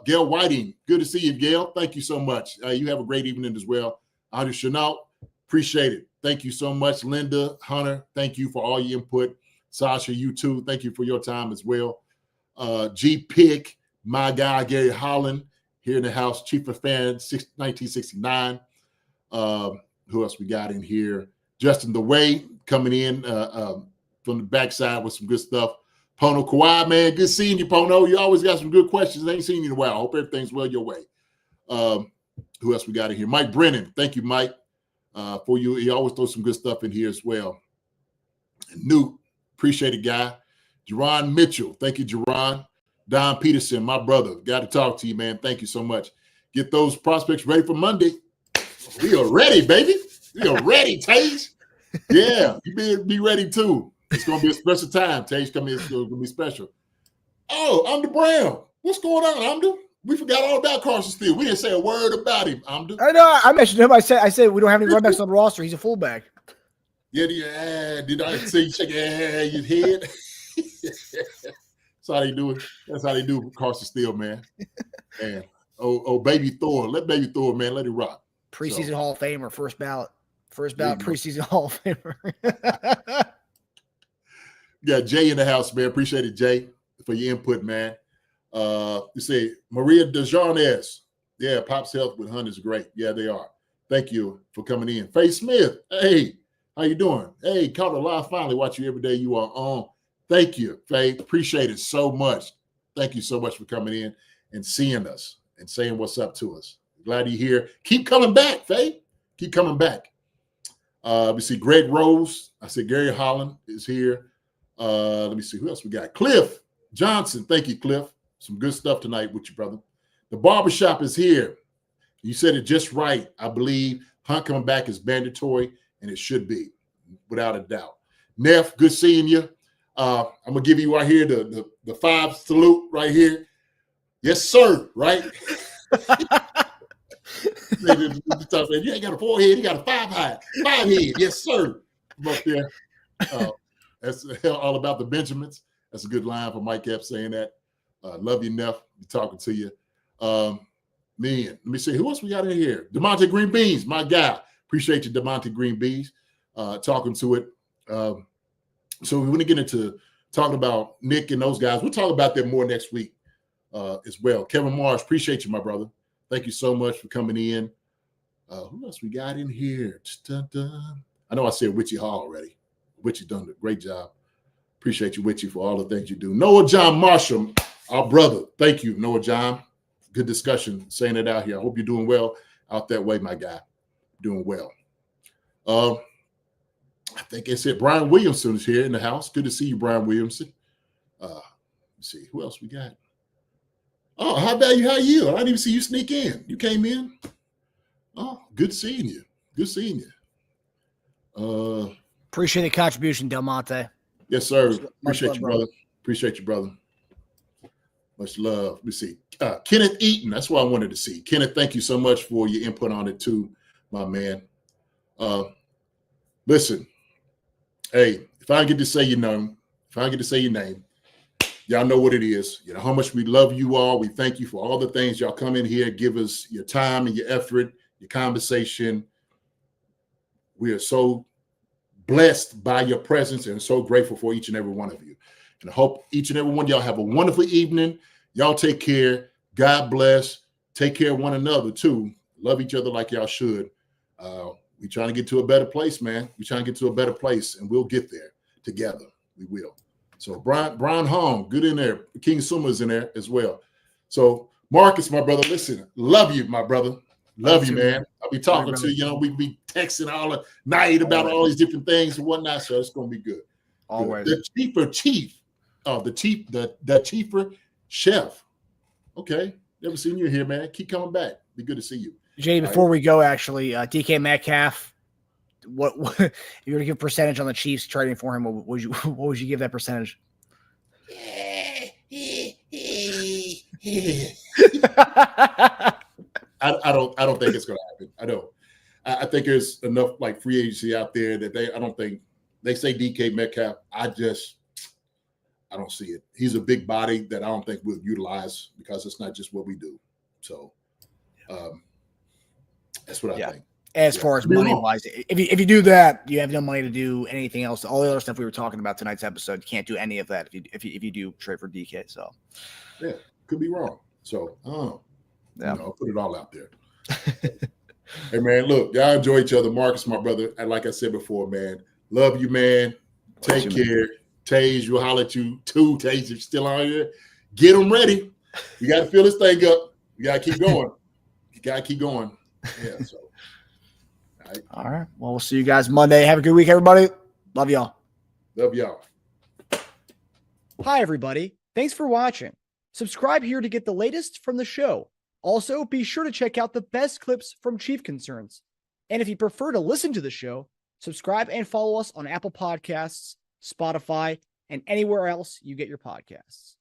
Gail Whiting, good to see you, Gail. Thank you so much. You have a great evening as well. Andre Chenault, appreciate it. Thank you so much. Linda, Hunter, thank you for all your input. Sasha, you too. Thank you for your time as well. G Pick, my guy, Gary Holland, here in the house, Chief of Fans, 1969. Who else we got in here? Justin The Way coming in from the backside with some good stuff. Pono Kawhi, man, good seeing you, Pono. You always got some good questions. I ain't seen you in a while. I hope everything's well your way. Who else we got in here? Mike Brennan. Thank you, Mike, for you. He always throws some good stuff in here as well. And Newt, appreciate it, guy. Jerron Mitchell. Thank you, Jerron. Don Peterson, my brother. Got to talk to you, man. Thank you so much. Get those prospects ready for Monday. We are ready, baby. We are ready, Tage. Yeah, you be ready too. It's going to be a special time. Tage coming in. It's going to be special. Oh, Amda Brown. What's going on, Amda? We forgot all about Carson Steele. We didn't say a word about him, Amda. I know. I mentioned him. I said we don't have any runbacks on the roster. He's a fullback. Yeah, did I see you shake your head? That's how they do it. That's how they do it with Carson Steele, man. And baby Thor. Let baby Thor, man, let it rock. Preseason Hall of Famer, first ballot preseason Hall of Famer. Got Jay in the house, man. Appreciate it, Jay, for your input, man. You say Maria DeJarnes. Yeah, Pop's Health with Hunt is great. Yeah, they are. Thank you for coming in. Faye Smith. Hey, how you doing? Hey, caught a live finally. Watch you every day you are on. Thank you, Faye. Appreciate it so much. Thank you so much for coming in and seeing us and saying what's up to us. Glad you're here. Keep coming back, Faye. Keep coming back. We see Greg Rose. I said Gary Holland is here. Let me see who else we got. Cliff Johnson. Thank you, Cliff. Some good stuff tonight with you, brother. The barbershop is here. You said it just right. I believe Hunt coming back is mandatory, and it should be, without a doubt. Neff, good seeing you. I'm gonna give you right here the 5 salute right here. Yes, sir. Right. You ain't got a 4 head, you got a 5 head. Yes, sir. Come up there. That's all about the Benjamins. That's a good line for Mike Epps saying that. Love you, Neff. Be talking to you. Man, let me see who else we got in here. DeMonte Green Beans, my guy. Appreciate you, DeMonte Green Beans. Talking to it. So we want to get into talking about Nick and those guys. We'll talk about them more next week as well. Kevin Marsh, appreciate you, my brother. Thank you so much for coming in. Who else we got in here? Dun-dun. I know I said Witchy Hall already. Witchy done a great job. Appreciate you, Witchy, for all the things you do. Noah John Marshall, our brother. Thank you, Noah John. Good discussion, saying it out here. I hope you're doing well out that way, my guy. Doing well. I think it's it. Brian Williamson is here in the house. Good to see you, Brian Williamson. Let's see. Who else we got? Oh, how about you? How are you? I didn't even see you sneak in. You came in. Oh, good seeing you. Good seeing you. Appreciate the contribution, Del Monte. Yes, sir. Appreciate you, brother. Appreciate you, brother. Much love. Let me see. Kenneth Eaton. That's what I wanted to see. Kenneth, thank you so much for your input on it too, my man. Listen, hey, if I get to say your name, y'all know what it is. You know how much we love you all. We thank you for all the things y'all come in here, give us your time and your effort, your conversation. We are so blessed by your presence and so grateful for each and every one of you. And I hope each and every one of y'all have a wonderful evening. Y'all take care. God bless. Take care of one another too. Love each other like y'all should. We're trying to get to a better place, man. We're trying to get to a better place, and we'll get there together. We will. So Brian Hong, good in there. King Suma's in there as well. So Marcus, my brother, listen, love you, my brother. Love you, man. I'll be talking to you. We be texting all the night about all these different things and whatnot. So it's gonna be good. Always. The Chiefer Chief, the Chiefer Chef. Okay. Never seen you here, man. Keep coming back. Be good to see you. Jay, before we go, actually, DK Metcalf, what if you were to give a percentage on the Chiefs trading for him, what would you give that percentage? I don't think it's going to happen. I don't. I think there's enough like free agency out there that I don't think they say DK Metcalf. I don't see it. He's a big body that I don't think we'll utilize because it's not just what we do. So that's what I think. As far as money wise, if you do that, you have no money to do anything else. All the other stuff we were talking about tonight's episode, you can't do any of that if you do trade for DK. So yeah, could be wrong. So I'll put it all out there. Hey man, look, y'all enjoy each other. Marcus, my brother, and like I said before, man, love you, man. Take care. Tage, we'll holler at you too. Tage, if you're still on here, get them ready. You got to fill this thing up. You got to keep going. Yeah. So. All right. Well, we'll see you guys Monday. Have a good week, everybody. Love y'all. Love y'all. Hi, everybody. Thanks for watching. Subscribe here to get the latest from the show. Also, be sure to check out the best clips from Chief Concerns. And if you prefer to listen to the show, subscribe and follow us on Apple Podcasts, Spotify, and anywhere else you get your podcasts.